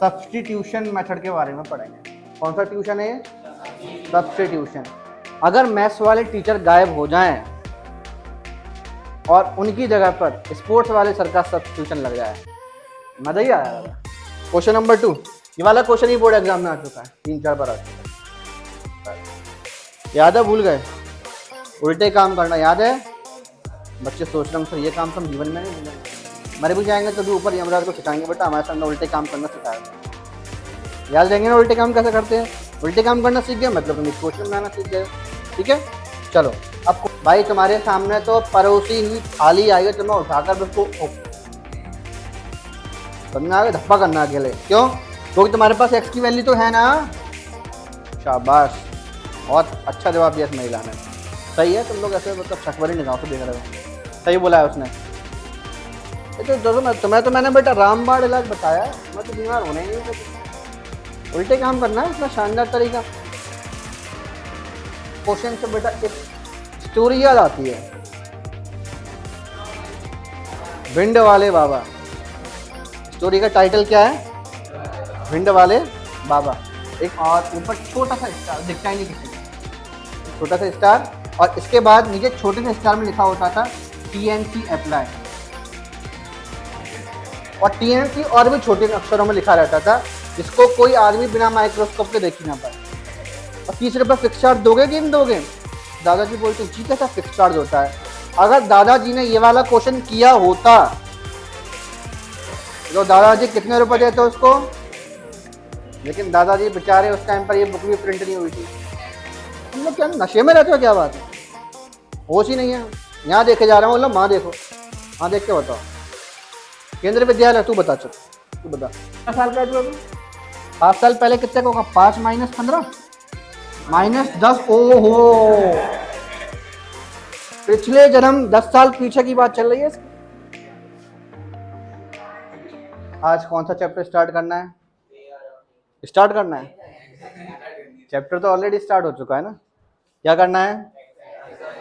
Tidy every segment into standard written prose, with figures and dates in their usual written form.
Substitution method के बारे में पढ़ेंगे। कौन सा ट्यूशन है ये? सब्स्टिट्यूशन। अगर मैथ्स वाले टीचर गायब हो जाएं और उनकी जगह पर स्पोर्ट्स वाले सर का सब्स्टिट्यूशन लग जाए, मजा ही आया। क्वेश्चन नंबर 2, ये वाला क्वेश्चन ही बोर्ड एग्जाम में आ चुका है, 3-4 बार आ चुका है। याद है? भूल गए? उल्टे काम करना याद है? बच्चे सोच रहे हैं सर ये काम तो हम जीवन में नहीं भूलेंगे, मर भी जाएंगे तो भी ऊपर यमराज को सिखाएंगे बेटा हमारे सामने उल्टे काम करना सिखाया। याद रहेंगे ना उल्टे काम कैसे करते हैं? उल्टे काम करना सीख गए मतलब तुम क्वेश्चन बनाना सीख गए। ठीक है, चलो अब भाई तुम्हारे सामने तो परोसी हुई थाली आई है, तुम्हें उठाकर बिल्कुल करना है, धप्पा करना अकेले। क्यों? क्योंकि तुम्हारे पास एक्स की वैल्यू तो है ना। शाबाश, बहुत अच्छा जवाब दिया इस महिला ने। सही है, तुम लोग ऐसे मतलब शकवरी निगाहों से देख रहे हो। सही बोला है उसने। तुम्हें तो मैंने बेटा रामबाण इलाज बताया, मैं तो बीमार होना ही नहीं। उल्टे काम करना है, इतना शानदार तरीका। क्वेश्चन से बेटा एक स्टोरी याद आती है, भिंड वाले बाबा। स्टोरी का टाइटल क्या है? भिंड वाले बाबा। एक और ऊपर छोटा सा स्टार दिखता ही नहीं किसी को, छोटा सा स्टार, और इसके बाद नीचे छोटे से स्टार में लिखा होता था TNC अप्लाई, और TNC और भी छोटे अक्षरों में लिखा रहता था, जिसको कोई आदमी बिना माइक्रोस्कोप के देख ही ना पाए। और तीसरे पर फिक्स चार्ज दोगे कि नहीं दोगे? दादाजी बोलते जी कैसा फिक्स चार्ज होता है। अगर दादाजी ने ये वाला क्वेश्चन किया होता तो दादाजी कितने रुपए देते उसको? लेकिन दादाजी बेचारे उस टाइम पर ये बुक भी प्रिंट नहीं हुई थी। तुम लोग क्या नशे में रहते हो? क्या बात है, होश ही नहीं है। यहाँ देखे जा रहा हूँ, माँ देखो, हाँ देख के बताओ। केंद्र विद्यालय, तू बता, चल तू बता, कितना साल का है तू अभी? 7 साल पहले कितने का होगा? 5 - 15 -10। ओहो, पिछले जन्म 10 साल पीछे की बात चल रही है इसकी। आज कौन सा चैप्टर स्टार्ट करना है? स्टार्ट करना है? चैप्टर तो ऑलरेडी स्टार्ट हो चुका है ना। क्या करना है?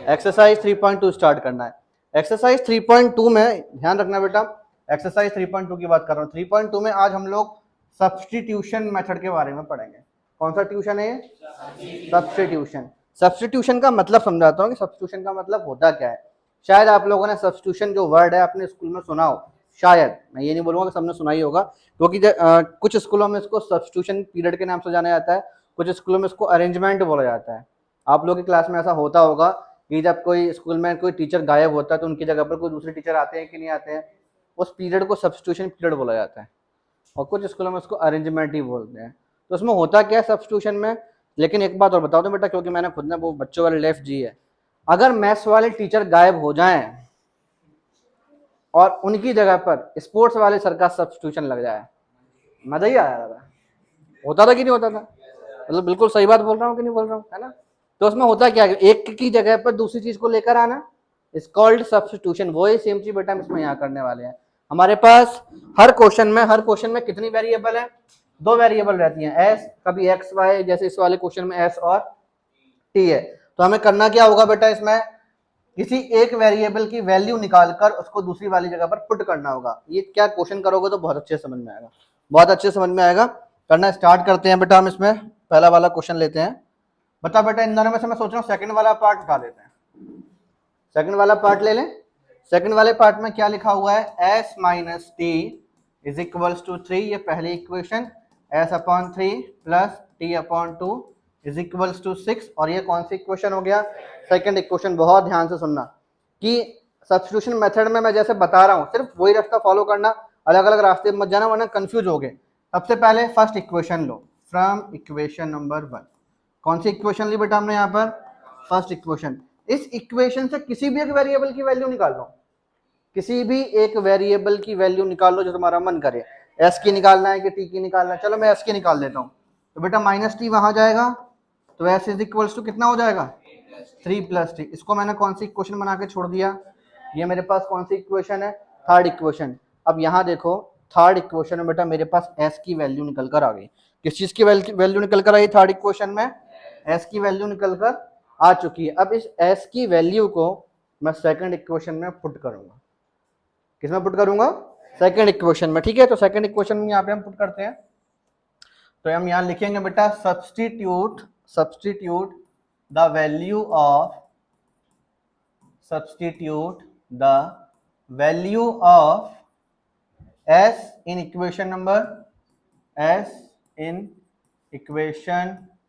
एक्सरसाइज 3.2 स्टार्ट करना है। एक्सरसाइज 3.2 में ध्यान रखना बेटा, एक्सरसाइज 3.2 की बात कर रहा हूँ। 3.2 में आज हम लोग सब्स्टिट्यूशन मेथड के बारे में पढ़ेंगे। कौन सा ट्यूशन है ये? सब्स्टिट्यूशन। सब्स्टिट्यूशन का मतलब समझाता हूँ कि सब्स्टिट्यूशन का मतलब होता क्या है। शायद आप लोगों ने सब्स्टिट्यूशन जो वर्ड है अपने स्कूल में सुना हो, शायद, मैं ये नहीं बोलूँगा कि सबने सुना ही होगा, क्योंकि कुछ स्कूलों में इसको सब्स्टिट्यूशन पीरियड के नाम से जाना जाता है, कुछ स्कूलों में इसको अरेंजमेंट बोला जाता है। आप लोगों की क्लास में ऐसा होता होगा कि जब कोई स्कूल में कोई टीचर गायब होता है तो उनकी जगह पर कोई दूसरे टीचर आते हैं कि नहीं आते हैं, उस पीरियड को सब्स्टिट्यूशन पीरियड बोला जाता है, और कुछ स्कूलों में उसको अरेंजमेंट ही बोलते हैं। तो उसमें होता क्या है सब्स्टिट्यूशन में? लेकिन एक बात और बता दो बेटा, क्योंकि मैंने खुद ने वो बच्चों वाले लेफ्ट जी है, अगर मैथ्स वाले टीचर गायब हो जाएं और उनकी जगह पर स्पोर्ट्स वाले सर का सब्स्टिट्यूशन लग जाए, मजा ही आया था। होता था कि नहीं होता था? मतलब बिल्कुल सही बात बोल रहा हूँ कि नहीं बोल रहा हूँ, है ना? तो उसमें होता क्या है, एक की जगह पर दूसरी चीज को लेकर आना, इज कॉल्ड सब्स्टिट्यूशन। वही सेम चीज बेटा हम इसमें यहाँ करने वाले हैं। हमारे पास हर क्वेश्चन में कितनी वेरिएबल है? 2 वेरिएबल रहती हैं, एस, कभी एक्स वाई, जैसे इस वाले क्वेश्चन में एस और टी है। तो हमें करना क्या होगा बेटा, इसमें किसी एक वेरिएबल की वैल्यू निकालकर उसको दूसरी वाली जगह पर पुट करना होगा। ये क्या क्वेश्चन करोगे तो बहुत अच्छे समझ में आएगा, बहुत अच्छे समझ में आएगा। करना स्टार्ट करते हैं बेटा। हम इसमें पहला वाला क्वेश्चन लेते हैं। बता बेटा, इन दोनों में से मैं सोच रहा हूँ सेकंड वाला पार्ट उठा लेते हैं। सेकंड वाला पार्ट ले लें। सेकंड वाले पार्ट में क्या लिखा हुआ है? s - t is equals to 3, ये पहली equation, s/3 plus t/2 is equals to 6, और ये कौन सी इक्वेशन हो गया? Second equation. बहुत ध्यान से सुनना कि सब्स्टिट्यूशन मेथड में मैं जैसे बता रहा हूँ सिर्फ वही रास्ता फॉलो करना, अलग अलग रास्ते मत जाना वरना कंफ्यूज हो गए। सबसे पहले first equation low from equation number 1। कौन सी इक्वेशन ली बेटा हमने यहाँ पर? First equation. इस इक्वेशन से किसी भी एक वेरिएबल की वैल्यू निकाल लो, किसी भी एक वेरिएबल की वैल्यू निकाल लो जो तुम्हारा मन करे। एस की निकालना है कि टी की निकालना है? चलो मैं एस की निकाल देता हूँ। तो बेटा -t वहां जाएगा, तो एस इज इक्वल्स टू कितना हो जाएगा? 3 + t। इसको मैंने कौन सी इक्वेशन बना के छोड़ दिया? ये मेरे पास कौन सी इक्वेशन है? Third equation. अब यहाँ देखो, थर्ड इक्वेशन में बेटा मेरे पास एस की वैल्यू निकल कर आ गई। किस चीज की वैल्यू निकल कर आई? थर्ड इक्वेशन में एस की वैल्यू निकल कर आ चुकी है। अब इस एस की वैल्यू को मैं सेकंड इक्वेशन में पुट करूंगा। किसमें पुट करूंगा? सेकंड इक्वेशन में, ठीक है। तो सेकंड इक्वेशन में यहाँ पे हम पुट करते हैं, तो हम यहाँ लिखेंगे बेटा substitute the value of S in equation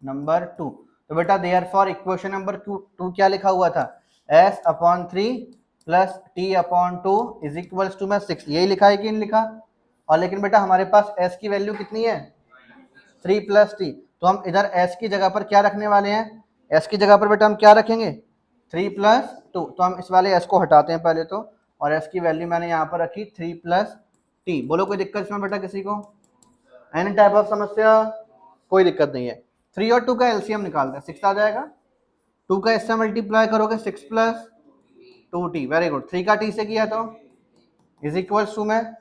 number 2। तो बेटा therefore इक्वेशन नंबर 2 क्या लिखा हुआ था, S/3 plus T/2 is equals to में 6, यही लिखा है कि नहीं लिखा। और लेकिन बेटा हमारे पास S की वैल्यू कितनी है, 3 प्लस T, तो हम इधर S की जगह पर क्या रखने वाले हैं, S की जगह पर बेटा हम क्या रखेंगे 3 प्लस 2, तो हम इस वाले S को हटाते हैं पहले तो, और S की वैल्यू मैंने यहाँ पर रखी 3 प्लस T। बोलो कोई दिक्कत इसमें बेटा किसी को, एनी टाइप ऑफ समस्या, कोई दिक्कत नहीं है। 3 और 2 का एलसीएम निकालते हैं, 6 आ जाएगा, 2 का इससे मल्टीप्लाई करोगे 6 प्लस 2T, वेरी गुड। 3 का T से किया तो इज इक्वल्स टू में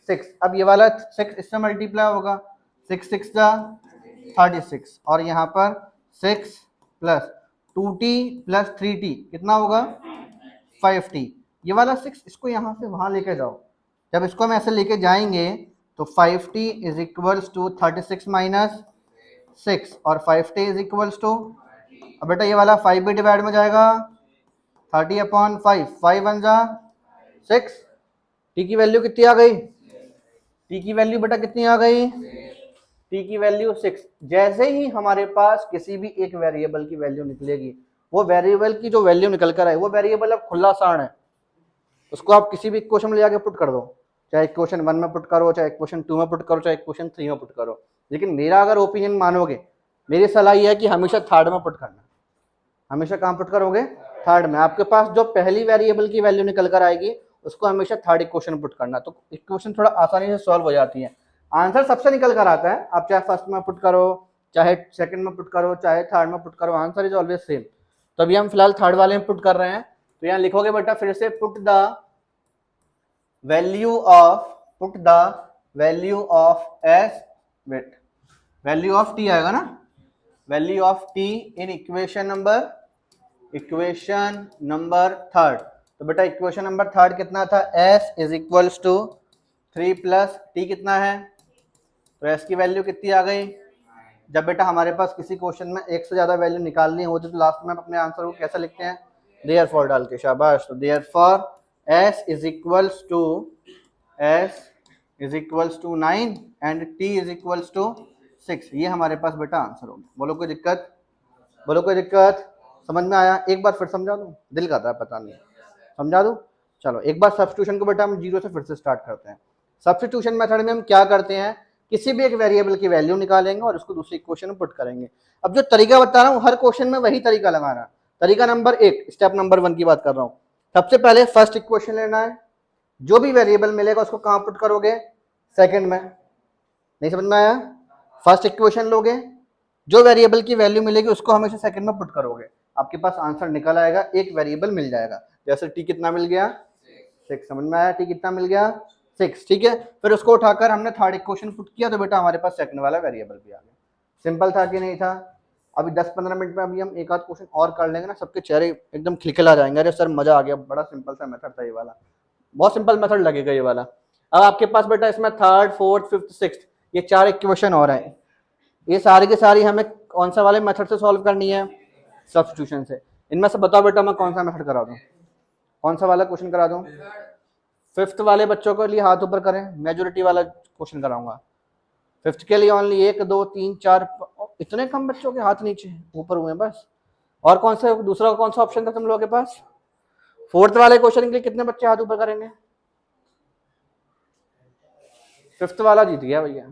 6, अब ये वाला 6 इससे मल्टीप्लाई होगा, 6 6 जा 36, और यहाँ पर 6 प्लस 2T प्लस 3T कितना होगा 5T। ये वाला 6 इसको यहाँ से वहाँ लेके जाओ, जब इसको हम ऐसे लेके जाएंगे तो 5T is equals to 36 minus 6, और 5T इज इक्वल्स टू, अब बेटा ये वाला 5 भी डिवाइड में जाएगा 30/5, 5 1 जा 6, T की वैल्यू कितनी आ गई, T की वैल्यू बेटा कितनी आ गई, T की वैल्यू 6। जैसे ही हमारे पास किसी भी एक वेरिएबल की वैल्यू निकलेगी, वो वेरिएबल की जो वैल्यू निकल कर आए वो वेरिएबल अब खुला साण है, उसको आप किसी भी इक्वेशन में ले जाके पुट कर दो, चाहे इक्वेशन 1 में पुट करो, चाहे इक्वेशन 2 में पुट करो, चाहे इक्वेशन 3 में पुट करो। लेकिन मेरा अगर ओपिनियन मानोगे, मेरी सलाह यह है कि हमेशा थर्ड में पुट करना। हमेशा कहाँ पुट करोगे, थर्ड में। आपके पास जो पहली वेरिएबल की वैल्यू निकल कर आएगी उसको हमेशा थर्ड इक्वेशन पुट करना, तो इक्वेशन थोड़ा आसानी से सॉल्व हो जाती है। आंसर सबसे निकल कर आता है, आप चाहे फर्स्ट में पुट करो, चाहे सेकंड में पुट करो, चाहे थर्ड में पुट करो, आंसर इज ऑलवेज सेम। तो अभी हम फिलहाल थर्ड वाले में पुट कर रहे हैं, तो यहाँ लिखोगे बेटा फिर से put the value of S, wait, value of T आएगा ना, value of T in equation number third. तो बेटा इक्वेशन नंबर थर्ड कितना था, S is equals to 3 plus T कितना है, तो S की वैल्यू कितनी आ गई। जब बेटा हमारे पास किसी क्वेश्चन में एक से ज्यादा वैल्यू निकालनी होती है तो लास्ट में अपने आंसर को कैसे लिखते हैं, देयरफॉर डाल के, शाबाश। तो therefore S is equals to 9 and T is equals to 6, ये हमारे पास बेटा आंसर होगा। बोलो कोई दिक्कत, बोलो कोई दिक्कत, समझ में आया। एक बार फिर समझा दूं, दिल करता है पता नहीं, समझा दूं। चलो एक बार सब्स्टिट्यूशन को बेटा हम जीरो से फिर से स्टार्ट करते हैं। सब्स्टिट्यूशन मेथड में हम क्या करते हैं, किसी भी एक वेरिएबल की वैल्यू निकालेंगे और उसको दूसरी इक्वेशन में पुट करेंगे। अब जो तरीका बता रहा हूँ हर क्वेश्चन में वही तरीका लगाना। तरीका नंबर 1, स्टेप नंबर 1 की बात कर रहा हूँ। सबसे पहले फर्स्ट इक्वेशन लेना है, जो भी वेरिएबल मिलेगा उसको कहाँ पुट करोगे, सेकंड में। नहीं समझ में आया, फर्स्ट इक्वेशन लोगे, जो वेरिएबल की वैल्यू मिलेगी उसको हमेशा सेकंड में पुट करोगे, आपके पास आंसर निकल आएगा, एक वेरिएबल मिल जाएगा। जैसे T कितना मिल गया 6, समझ में आया, T कितना मिल गया 6, ठीक है। फिर उसको उठाकर हमने थर्ड इक्वेशन पुट किया तो बेटा हमारे पास सेकंड वाला वेरिएबल भी आ गया। सिंपल था कि नहीं था। अभी 10-15 मिनट में अभी हम एक आध क्वेश्चन और कर लेंगे ना, सबके चेहरे एकदम खिलखिला जाएंगे, अरे सर मजा आ गया, बड़ा सिंपल सा मेथड था ये वाला, बहुत सिंपल मेथड लगेगा ये वाला। अब आपके पास बेटा इसमें थर्ड, फोर्थ, फिफ्थ, सिक्स्थ, ये 4 इक्वेशन और हैं, ये सारी की सारी हमें कौन सा वाले मेथड से सॉल्व करनी है, सब्स्टिट्यूशन से। इनमें से बताओ बेटा मैं कौन सा मेथड करा दूं, कौन सा वाला क्वेश्चन करा दूं। फिफ्थ वाले बच्चों के लिए हाथ ऊपर करें, मेजोरिटी वाला क्वेश्चन कराऊंगा। फिफ्थ के लिए ओनली 1 2 3 4, इतने कम बच्चों के हाथ नीचे ऊपर हुए बस। और कौन सा दूसरा कौन सा ऑप्शन था तुम लोगों के पास, फोर्थ वाले क्वेश्चन के लिए कितने बच्चे हाथ ऊपर करेंगे। फिफ्थ वाला जीत गया भैया,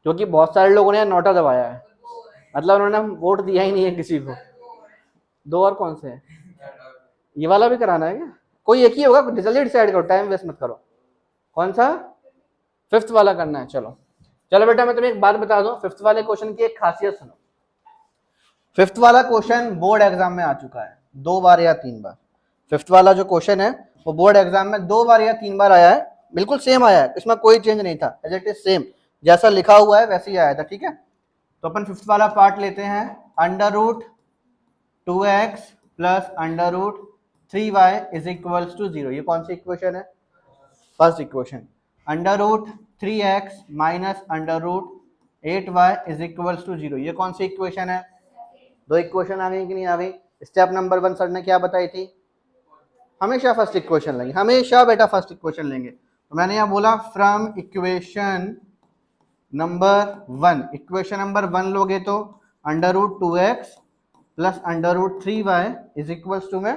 क्योंकि बहुत सारे लोगों ने नोटा दबाया है, मतलब उन्होंने वोट दिया ही नहीं है किसी को। 2 और कौन से है, ये वाला भी कराना है क्या, कोई एक ही होगा, जल्दी डिसाइड करो, टाइम वेस्ट मत करो, कौन सा, फिफ्थ वाला करना है। चलो चलो बेटा मैं तुम्हें एक बात बता दूं, फिफ्थ वाले क्वेश्चन की एक खासियत सुनो। फिफ्थ वाला क्वेश्चन बोर्ड एग्जाम में आ चुका है 2 बार या 3 बार। फिफ्थ वाला जो क्वेश्चन है वो बोर्ड एग्जाम में 2 बार या 3 बार आया है, बिल्कुल सेम आया है, इसमें कोई चेंज नहीं था, एज इट इज सेम, जैसा लिखा हुआ है वैसे ही आया था, ठीक है। तो अपन फिफ्थ वाला पार्ट लेते हैं, √2x + √3y = 0, ये कौन सी इक्वेशन है, first equation under root 3x minus under root 8y is equals to 0। ये कौन सी इक्वेशन है? दो इक्वेशन आ गई कि नहीं आ गई? स्टेप नंबर 1 सर ने क्या बताई थी? हमेशा फर्स्ट इक्वेशन लेंगे, हमेशा बेटा फर्स्ट इक्वेशन लेंगे। तो मैंने यहाँ बोला from equation number 1, equation number 1 लोगे तो under root 2x plus under root 3y is equals to में,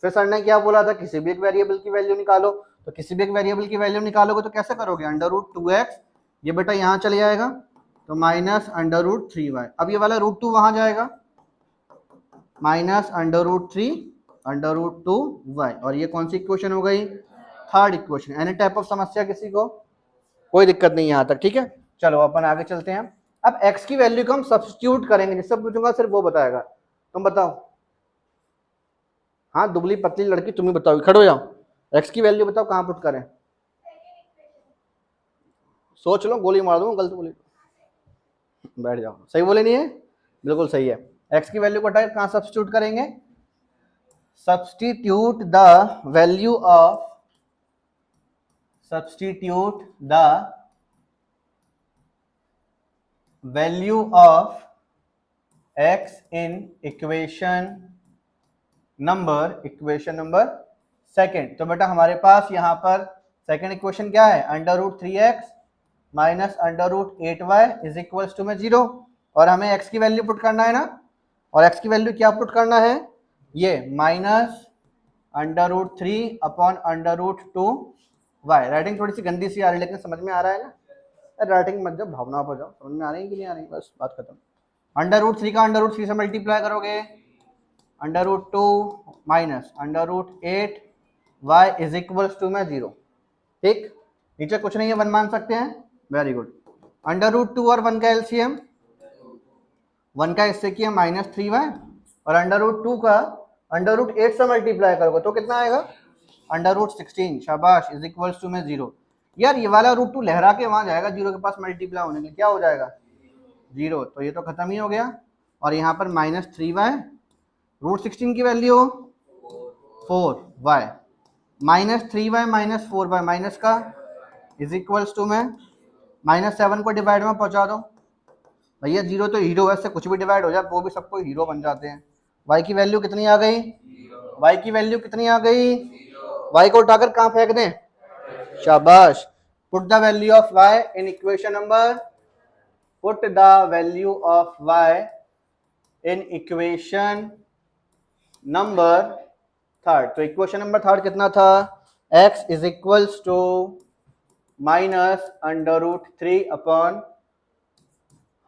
फिर सर ने क्या बोला था? किसी भी एक वेरिएबल की वैल्यू निकालो। तो किसी भी एक वेरिएबल की वैल्यू निकालोगे तो कैसे करोगे? अंडर रूट 2x, ये बेटा यहाँ चले जाएगा तो माइनस अंडर रूट 3y। अब ये वाला रूट 2 वहां जाएगा, minus under root 3 under root 2y। और ये कौन सी इक्वेशन हो गई? Third equation. Any type of समस्या किसी को? कोई दिक्कत नहीं यहाँ तक, ठीक है। चलो अपन आगे चलते हैं। अब x की वैल्यू को हम सब्स्टिट्यूट करेंगे, जिससे पूछूंगा सिर्फ वो बताएगा। तुम बताओ, हाँ दुबली पतली लड़की तुम ही बताओ, खड़े हो जाओ। x की वैल्यू बताओ कहाँ पुट करें? सोच लो, गोली मार दूंगा गलत बोली। बैठ जाओ, सही बोले नहीं है? बिल्कुल सही है। x की वैल्यू को कहाँ सब्स्टिट्यूट करेंगे? Substitute the value of, substitute the value of x in equation number second. तो बेटा हमारे पास यहाँ पर सेकेंड इक्वेशन क्या है? Under root 3x minus under root 8y is equals to में 0। और हमें x की वैल्यू पुट करना है ना, और x की वैल्यू क्या पुट करना है? ये minus under root 3 upon under root 2 y. Writing थोड़ी सी गंदी सी आ रही है, लेकिन समझ में आ रहा है ना? राइटिंग मत जाओ, भावना पर जाओ। समझ में आ रही है कि नहीं आ रही? बस बात खत्म। अंडर रूट 3 का अंडर रूट 3 से मल्टीप्लाई करोगे, under root 2 minus under root 8 y is equals to में 0। ठीक, नीचे कुछ नहीं है, 1 मान सकते हैं। Very good. अंडर रूट 2 और 1 का एलसीएम, 1 का इससे किया माइनस 3y, और अंडर रूट 2 का अंडर रूट 8 से मल्टीप्लाई करोगे तो कितना आएगा? Under root 16। शाबाश, इज इक्वल्स टू में 0। यार ये वाला रूट 2 लहरा के वहां जाएगा 0 के पास मल्टीप्लाई होने के लिए, क्या हो जाएगा? 0। तो ये तो खत्म ही हो गया। और यहाँ पर माइनस 3y, रूट 16 की value 4y, minus 3y minus 4y minus का इज इक्वल्स टू में माइनस 7 को डिवाइड में पहुंचा दो। भैया 0 तो हीरो है, इससे कुछ भी डिवाइड हो जाए वो भी सबको हीरो बन जाते हैं। y की वैल्यू कितनी आ गई? y की वैल्यू कितनी आ गई? y को उठाकर कहाँ फेंक दें? शाबाश। Put the value of y in equation number, put the value of y in equation number third. तो इक्वेशन नंबर थर्ड कितना था? x is equals to minus under root 3 upon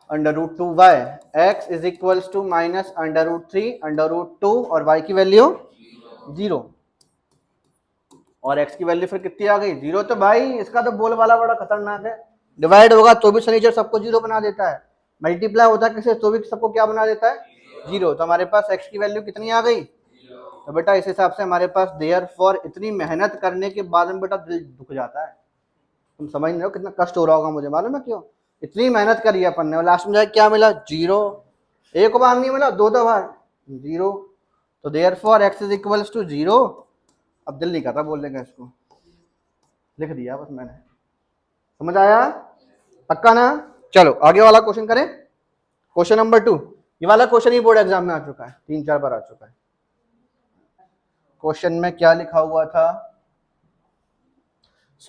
under root 2y। x is equals to minus under root 3 under root 2 और y की value 0। और x की value फिर कितनी आ गई? 0। तो भाई इसका तो बोल वाला बड़ा खतरनाक है। डिवाइड होगा तो भी शनिचर सबको 0 बना देता है, मल्टीप्लाई होता है किसी तो भी सबको क्या बना देता है? 0। तो हमारे पास x की वैल्यू कितनी आ गई? तो बेटा इस हिसाब से हमारे पास देयरफॉर इतनी मेहनत करने के बाद में बेटा दिल दुख जाता है। तुम समझ नहीं हो कितना कष्ट हो रहा होगा, मुझे मालूम है क्यों। इतनी मेहनत करी अपन ने और लास्ट में जाके क्या मिला? 0। एक बार नहीं मिला, 2 बार 0। तो therefore x is equals to 0। अब दिल नहीं करता बोलने का, इसको लिख दिया बस मैंने। समझ आया? पक्का ना? चलो आगे वाला क्वेश्चन करें। Question number 2। ये वाला क्वेश्चन ही बोर्ड एग्जाम में आ चुका है, 3-4 बार आ चुका है। क्वेश्चन में क्या लिखा हुआ था?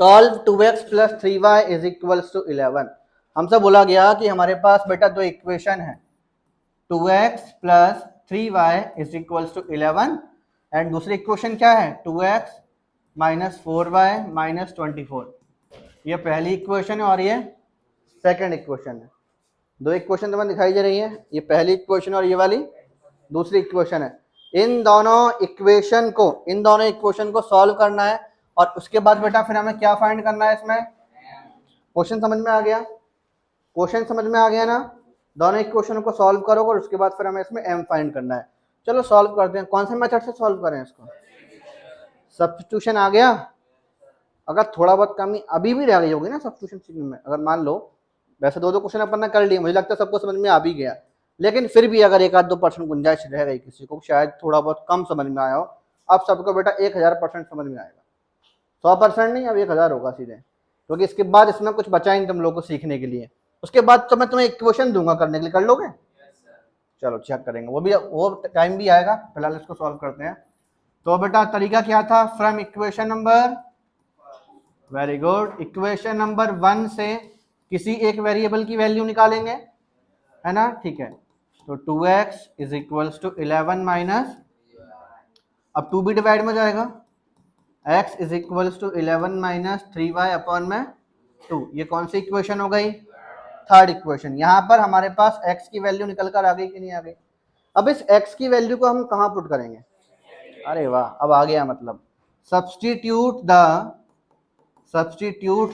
Solve 2x plus 3y is equals to 11। हमसे बोला गया कि हमारे पास बेटा दो इक्वेशन है, 2x plus 3y is equals to 11 and दूसरी इक्वेशन क्या है? 2x minus 4y minus 24। ये पहली इक्वेशन है और ये सेकंड इक्वेशन है। दो इक्वेशन तुम्हें दिखाई दे रही है, ये पहली इक्वेशन और ये वाली दूसरी इक्वेशन है। इन दोनों इक्वेशन को सॉल्व करना है और उसके बाद बेटा फिर हमें क्या फाइंड करना है इसमें? क्वेश्चन समझ में आ गया? क्वेश्चन समझ में आ गया ना? दोनों इक्वेशन को सॉल्व करोगे और उसके बाद फिर हमें इसमें m फाइंड करना है। चलो सॉल्व करते हैं। कौन से मेथड से सॉल्व करें इसको? सब्स्टिट्यूशन आ गया। अगर थोड़ा बहुत कमी अभी भी रह गई होगी ना सब्स्टिट्यूशन सीखने में, अगर मान लो वैसे दो क्वेश्चन अपन ने कर लिए, मुझे लगता है सबको समझ में आ भी गया, लेकिन फिर भी अगर 1-2% गुंजाइश रह गई किसी को, शायद थोड़ा बहुत कम समझ में आया हो, अब सबको बेटा 1000% समझ में आएगा। 100% नहीं, अब 1000 होगा सीधे, क्योंकि इसके बाद इसमें कुछ बचा नहीं तुम लोग को सीखने के लिए। उसके बाद तो मैं तुम्हें इक्वेशन दूंगा करने के लिए, कर लोगे? चलो चेक करेंगे, वो टाइम भी आएगा, फिलहाल इसको सॉल्व करते हैं। तो बेटा तरीका क्या था? From equation number, very good, equation number 1 से किसी एक वेरिएबल की वैल्यू निकालेंगे, है ना? ठीक है, तो 2x is equals to 11 minus, अब 2 भी डिवाइड में जाएगा, x is equals to 11 minus 3y upon में 2। ये कौन सी इक्वेशन हो गई? Third equation. यहाँ पर हमारे पास x की वैल्यू निकल कर आ गई कि नहीं आ गई? अब इस x की वैल्यू को हम कहाँ पुट करेंगे? अरे वाह, अब आ गया, मतलब substitute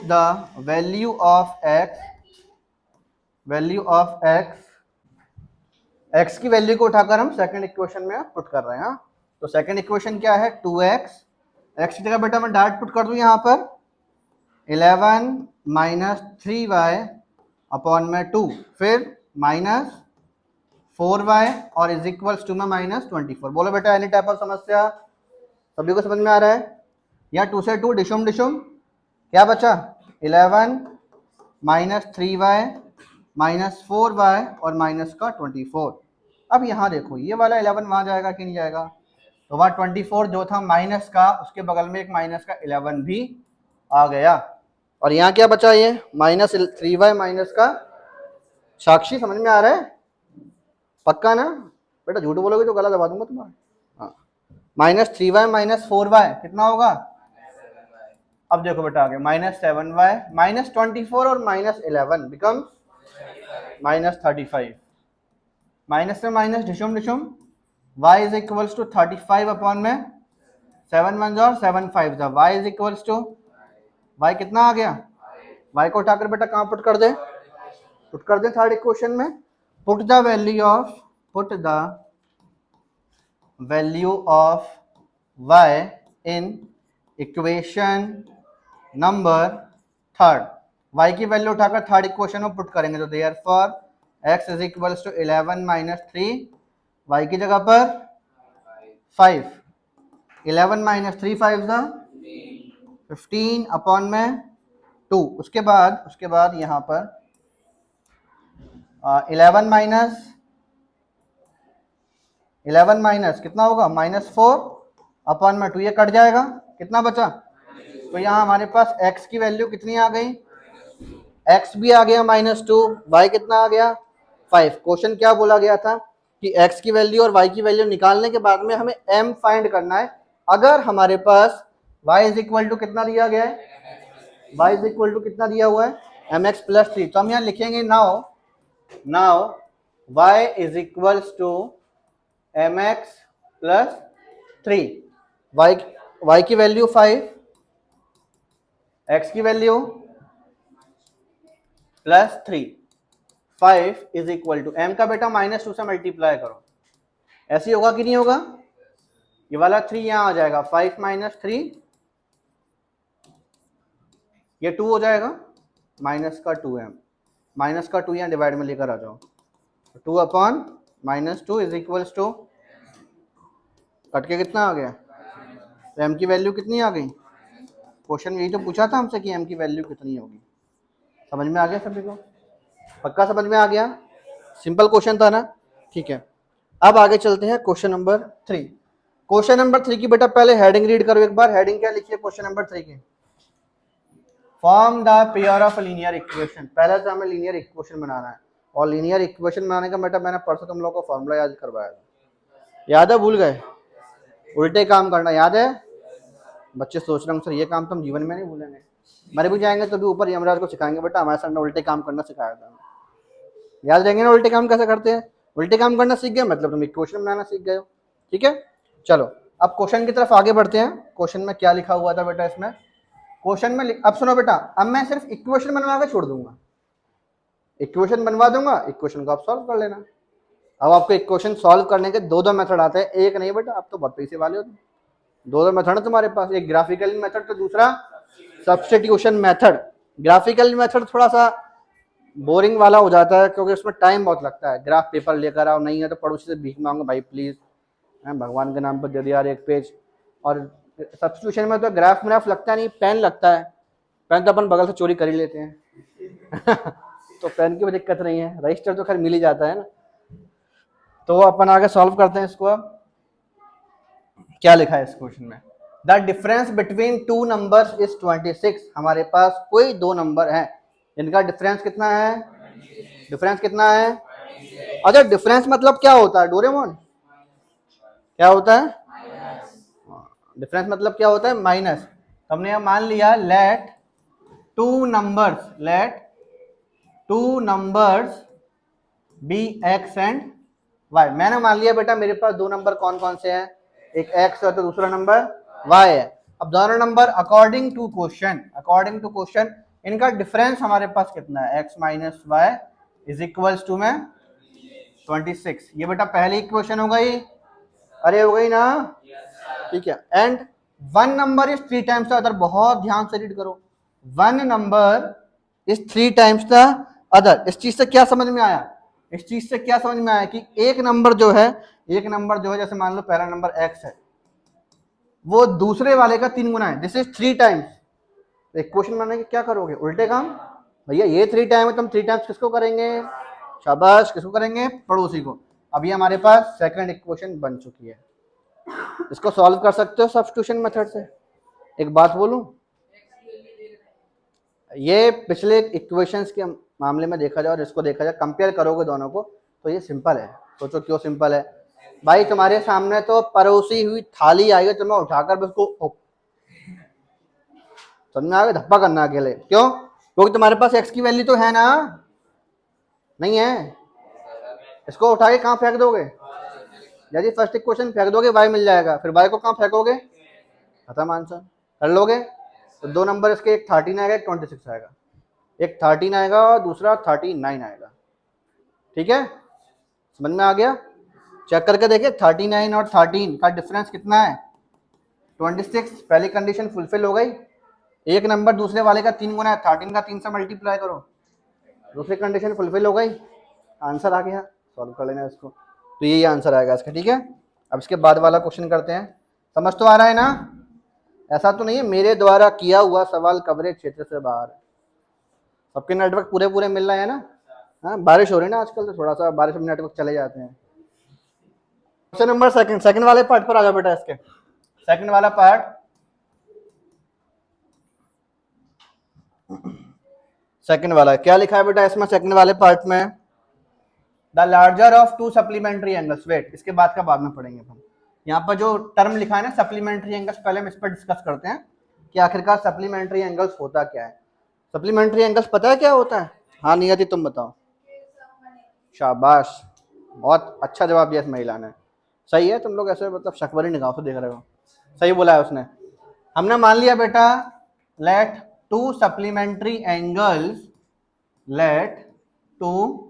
the value of x की वैल्यू को उठाकर हम सेकंड इक्वेशन में पुट कर रहे हैं। तो सेकंड इक्वेशन क्या है? 2x, x की जगह बेटा मैं डायरेक्ट पुट कर दूं यहाँ पर 11 माइनस 3y अपॉन में 2, फिर माइनस 4y और इज इक्वल्स टू में माइनस 24। बोलो बेटा एनी टाइप ऑफ समस्या? सभी को समझ में आ रहा है? या 2 से 2 डिशुम डिशुम, क्या बचा? 11 माइनस 3y माइनस 4y और माइनस का 24। अब यहाँ देखो, ये वाला 11 वहाँ जाएगा कि नहीं जाएगा? तो वहाँ 24 जो था माइनस का, उसके बगल में एक माइनस का 11 भी आ गया, और यहाँ क्या बचा? ये माइनस 3y माइनस का, साक्षी समझ में आ रहा है? पक्का ना बेटा? झूठ बोलोगे तो गला दबा दूंगा तुम्हारा। हाँ, माइनस 3y माइनस 4y कितना होगा? अब देखो बेटा आगे माइनस 7y माइनस 24 और माइनस 11 बिकम माइनस 35। माइनस से माइनस डिशुम डिशुम, y is equals to 35 upon में 7 1 और 7 5 था, y is equals to, y कितना आ गया? y को उठाकर बेटा कहाँ पुट कर दे? पुट कर दे थर्ड इक्वेशन में। Put the value of y in equation number third. y की वैल्यू उठाकर थर्ड इक्वेशन में पुट करेंगे, तो therefore x is equals to 11 minus 3, y की जगह पर 5, 11 माइनस 3 5 था 15 अपॉन में 2। उसके बाद यहाँ पर 11 माइनस कितना होगा? माइनस 4 अपॉन में 2, ये कट जाएगा, कितना बचा? तो यहाँ हमारे पास x की वैल्यू कितनी आ गई? x भी आ गया माइनस 2, y कितना आ गया? 5। क्वेश्चन क्या बोला गया था कि x की वैल्यू और y की वैल्यू निकालने के बाद में हमें m फाइंड करना है। अगर हमारे पास y इज इक्वल टू कितना दिया गया है? y इज इक्वल टू कितना दिया हुआ है? mx plus 3। तो हम यहाँ लिखेंगे now y is equals to mx plus 3, y की वैल्यू 5, x की value plus 3, 5 is equal to m का बेटा -2 से मल्टीप्लाई करो, ऐसे होगा कि नहीं होगा? ये वाला 3 यहां आ जाएगा, 5 माइनस 3, ये 2 हो जाएगा, माइनस का 2m, माइनस का 2 यहाँ डिवाइड में लेकर आ जाओ, 2 अपॉन -2 इज इक्वल्स टू, कट के कितना आ गया? तो m की वैल्यू कितनी आ गई? क्वेश्चन यही तो पूछा था हमसे कि m की वैल्यू कितनी होगी। समझ में आ गया सभी को? पक्का समझ में आ गया? सिंपल क्वेश्चन था ना? ठीक है, अब आगे चलते हैं क्वेश्चन नंबर 3। क्वेश्चन नंबर 3 की बेटा पहले हेडिंग रीड करो एक बार। हेडिंग क्या लिखी है क्वेश्चन नंबर 3 की? Form the pair of linear equation. पहले तो हमें लीनियर इक्वेशन बनाना है, और लीनियर इक्वेशन बनाने का बेटा मैंने परसों तुम लोग को फॉर्मूला याद करवाया था, याद है? भूल गए? उल्टे काम करना याद है? बच्चे सोच रहे हैं सर ये काम तो हम जीवन में नहीं भूलेंगे, मरे भी जाएंगे तो भी ऊपर यमराज को सिखाएंगे बेटा हमारे सर ने उल्टे काम करना सिखाया था। याद रहेंगे ना उल्टे काम कैसे करते हैं? उल्टे काम करना सीख गए मतलब तुम इक्वेशन बनाना सीख गए हो। ठीक है, चलो अब क्वेश्चन की तरफ आगे बढ़ते हैं। क्वेश्चन में क्या लिखा हुआ था बेटा? इसमें क्वेश्चन में अब सुनो बेटा, अब मैं सिर्फ इक्वेशन बनवा के छोड़ दूंगा, इक्वेशन बनवा दूंगा, इक्वेशन को आप सॉल्व कर लेना। अब आपको इक्वेशन सॉल्व करने के दो मेथड आते हैं, एक नहीं बेटा, आप तो बहुत पैसे वाले हो, दो मेथड है तुम्हारे पास, एक ग्राफिकल मेथड तो दूसरा सब्स्टिट्यूशन मेथड। ग्राफिकल मेथड थोड़ा सा बोरिंग वाला हो जाता है क्योंकि उसमें टाइम बहुत लगता है। ग्राफ पेपर लेकर आओ, नहीं है तो पड़ोसी से भीख मांगो, भाई प्लीज भगवान के नाम पर दे दिया यार एक पेज, और सब्स्टिट्यूशन में तो ग्राफ म्राफ लगता नहीं, पेन लगता है। पेन तो अपन बगल से चोरी कर ही लेते हैं तो पेन की भी दिक्कत नहीं है, रजिस्टर तो खैर मिल ही जाता है ना। तो अपन आगे सॉल्व करते हैं इसको। अब क्या लिखा है इस क्वेश्चन में, the difference between two numbers is 26। हमारे पास कोई दो नंबर हैं, इनका डिफरेंस कितना है, डिफरेंस कितना है। अच्छा, डिफरेंस मतलब क्या होता है डोरेमोन, क्या होता है, डिफरेंस मतलब क्या होता है, माइनस। हमने यह मान लिया let two numbers be x and y. मैंने मान लिया बेटा मेरे पास दो नंबर कौन कौन से हैं, एक एक्स है तो दूसरा नंबर वाई है। अब दोनों नंबर अकॉर्डिंग टू क्वेश्चन इनका डिफरेंस हमारे पास कितना है, x minus y is equals to में 26। ये बेटा पहली इक्वेशन हो गई, अरे हो गई ना, ठीक है। And one number is three times the other, बहुत ध्यान से रीड करो, one number is three times the other. इस चीज से क्या समझ में आया, इस चीज से क्या समझ में आया कि एक नंबर जो है जैसे मान लो पहला नंबर x है, वो दूसरे वाले का 3 गुना है, दिस इज 3 टाइम्स। एक क्वेश्चन बनाने के क्या करोगे, उल्टे काम। भैया ये 3 टाइम है तो हम 3 टाइम्स किसको करेंगे, शाबाश, किसको करेंगे, पड़ोसी को। अभी हमारे पास सेकंड इक्वेशन बन चुकी है, इसको सॉल्व कर सकते हो सब्स्टिट्यूशन मेथड से। एक बात बोलूं, ये पिछले इक्वेशंस के मामले में देखा जाए और इसको देखा जाए, कंपेयर करोगे दोनों को तो ये सिंपल है। सोचो क्यों सिंपल है भाई, तुम्हारे सामने तो परोसी हुई थाली आई है, तुम्हें उठाकर उसको समझ में आ गया, धप्पा करना अकेले, क्यों, क्योंकि तुम्हारे पास एक्स की वैल्यू तो है ना, नहीं है, इसको उठा के कहाँ फेंक दोगे, यदि फर्स्ट इक्वेशन फेंक दोगे वाई मिल जाएगा, फिर वाई को कहाँ फेंकोगे, खत्म आंसर, कर लोगे। तो दो नंबर इसके, एक 13 आएगा, एक 26 आएगा, एक 13 आएगा और दूसरा 39 आएगा, ठीक है, समझ में आ गया। चेक करके देखिए 39 और 13 का डिफरेंस कितना है, 26। पहली कंडीशन फुलफिल हो गई, एक नंबर दूसरे वाले का 3 गुना है, 13 का 3 से मल्टीप्लाई करो, दूसरी कंडीशन फुलफिल हो गई, आंसर आ गया। सॉल्व कर लेना इसको, तो यही आंसर आएगा इसका, ठीक है। अब इसके बाद वाला क्वेश्चन करते हैं, समझ तो आ रहा है ना, ऐसा तो नहीं है मेरे द्वारा किया हुआ सवाल कवरेज क्षेत्र से बाहर है, सबके नेटवर्क पूरे पूरे मिल रहे हैं ना। हाँ, बारिश हो रही है ना आजकल, तो थोड़ा सा बारिश में नेटवर्क चले जाते हैं। क्वेश्चन नंबर सेकंड वाले पार्ट पर आ जाओ बेटा, इसके सेकंड वाला पार्ट, सेकंड वाला क्या लिखा है बेटा इसमें, सेकंड वाले पार्ट में, the larger of two supplementary angles. Wait, इसके बाद का बाद में पढ़ेंगे हम। यहाँ पर जो टर्म लिखा है ना सप्लीमेंट्री एंगल्स, पहले हम इस पर डिस्कस करते हैं कि आखिरकार सप्लीमेंट्री एंगल्स होता क्या है। सप्लीमेंट्री एंगल्स पता है क्या होता है, हाँ नियति तुम बताओ, शाबाश, बहुत अच्छा जवाब दिया इस महिला ने, सही है, तुम लोग ऐसे मतलब शकवरी निगाहों से देख रहे हो, सही बोला है उसने। हमने मान लिया बेटा let two supplementary angles, let two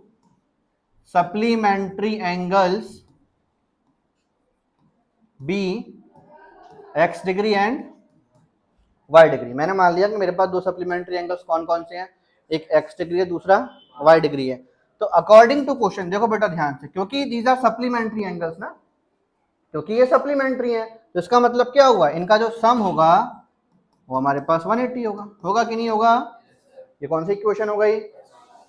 supplementary angles be x degree and y degree. मैंने मान लिया कि मेरे पास दो सप्लीमेंट्री एंगल्स कौन कौन से हैं, एक एक्स डिग्री है, दूसरा वाई डिग्री है। तो अकॉर्डिंग टू क्वेश्चन, देखो बेटा ध्यान से, क्योंकि दीज आर सप्लीमेंट्री एंगल्स ना, क्योंकि ये सप्लीमेंट्री है, तो इसका मतलब क्या हुआ, इनका जो सम होगा वो हमारे पास 180 होगा, होगा कि नहीं होगा। ये कौन सी इक्वेशन हो गई,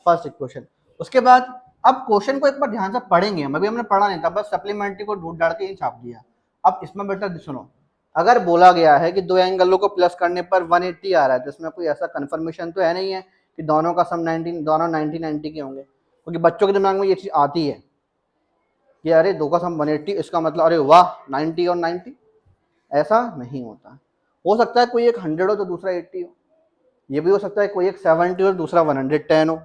फर्स्ट इक्वेशन। उसके बाद अब क्वेश्चन को एक बार ध्यान से पढ़ेंगे हम, अभी हमने पढ़ा नहीं था, बस सप्लीमेंट्री को ढूंढ डाल के ही छाप दिया। अब इसमें बेटा सुनो, अगर बोला गया है कि दो एंगलों को प्लस करने पर 180 आ रहा है, तो इसमें कोई ऐसा कंफर्मेशन तो है नहीं है कि दोनों का सम 19, दोनों 90 के होंगे, क्योंकि बच्चों के दिमाग में ये चीज आती है कि अरे दो का सम 180, इसका मतलब अरे वाह 90 और 90, ऐसा नहीं होता। हो सकता है कोई एक 100 हो तो दूसरा 80 हो, ये भी हो सकता है कोई एक 70 और दूसरा 110 हो,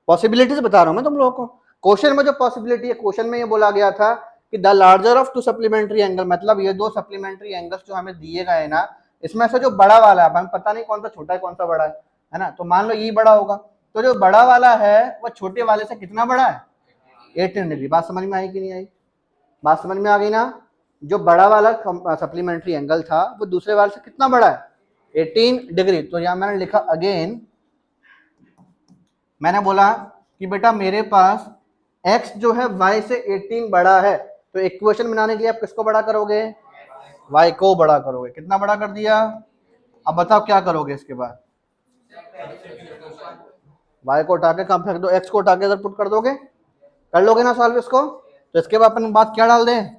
पॉसिबिलिटीज बता रहा हूं मैं तुम लोगों को। क्वेश्चन में जो पॉसिबिलिटी है, क्वेश्चन में ये बोला गया था कि the larger of two supplementary angle, मतलब ये दो सप्लीमेंट्री एंगल्स जो हमें दिए गए ना, इसमें से जो बड़ा वाला है, हमें पता नहीं कौन सा छोटा है कौन सा बड़ा है ना, तो मान लो ये बड़ा होगा, तो जो बड़ा वाला है वो छोटे वाले से कितना बड़ा है, 18 डिग्री। बात समझ में आई कि नहीं आई, बात समझ में आ गई ना। जो बड़ा वाला सप्लीमेंट्री एंगल था वो दूसरे वाले से कितना बड़ा है, 18 डिग्री। तो यहां मैंने लिखा अगेन, मैंने बोला कि बेटा मेरे पास x जो है y से 18 बड़ा है, तो इक्वेशन बनाने के लिए आप किसको बड़ा करोगे, y को बड़ा करोगे, कितना बड़ा कर दिया। अब बताओ क्या करोगे इसके बाद, y को उठा के कहाँ फेंक दो, x को उठा के इधर पुट कर दोगे, कर लोगे ना सॉल्व इसको। तो इसके बाद अपन बात क्या डाल दें,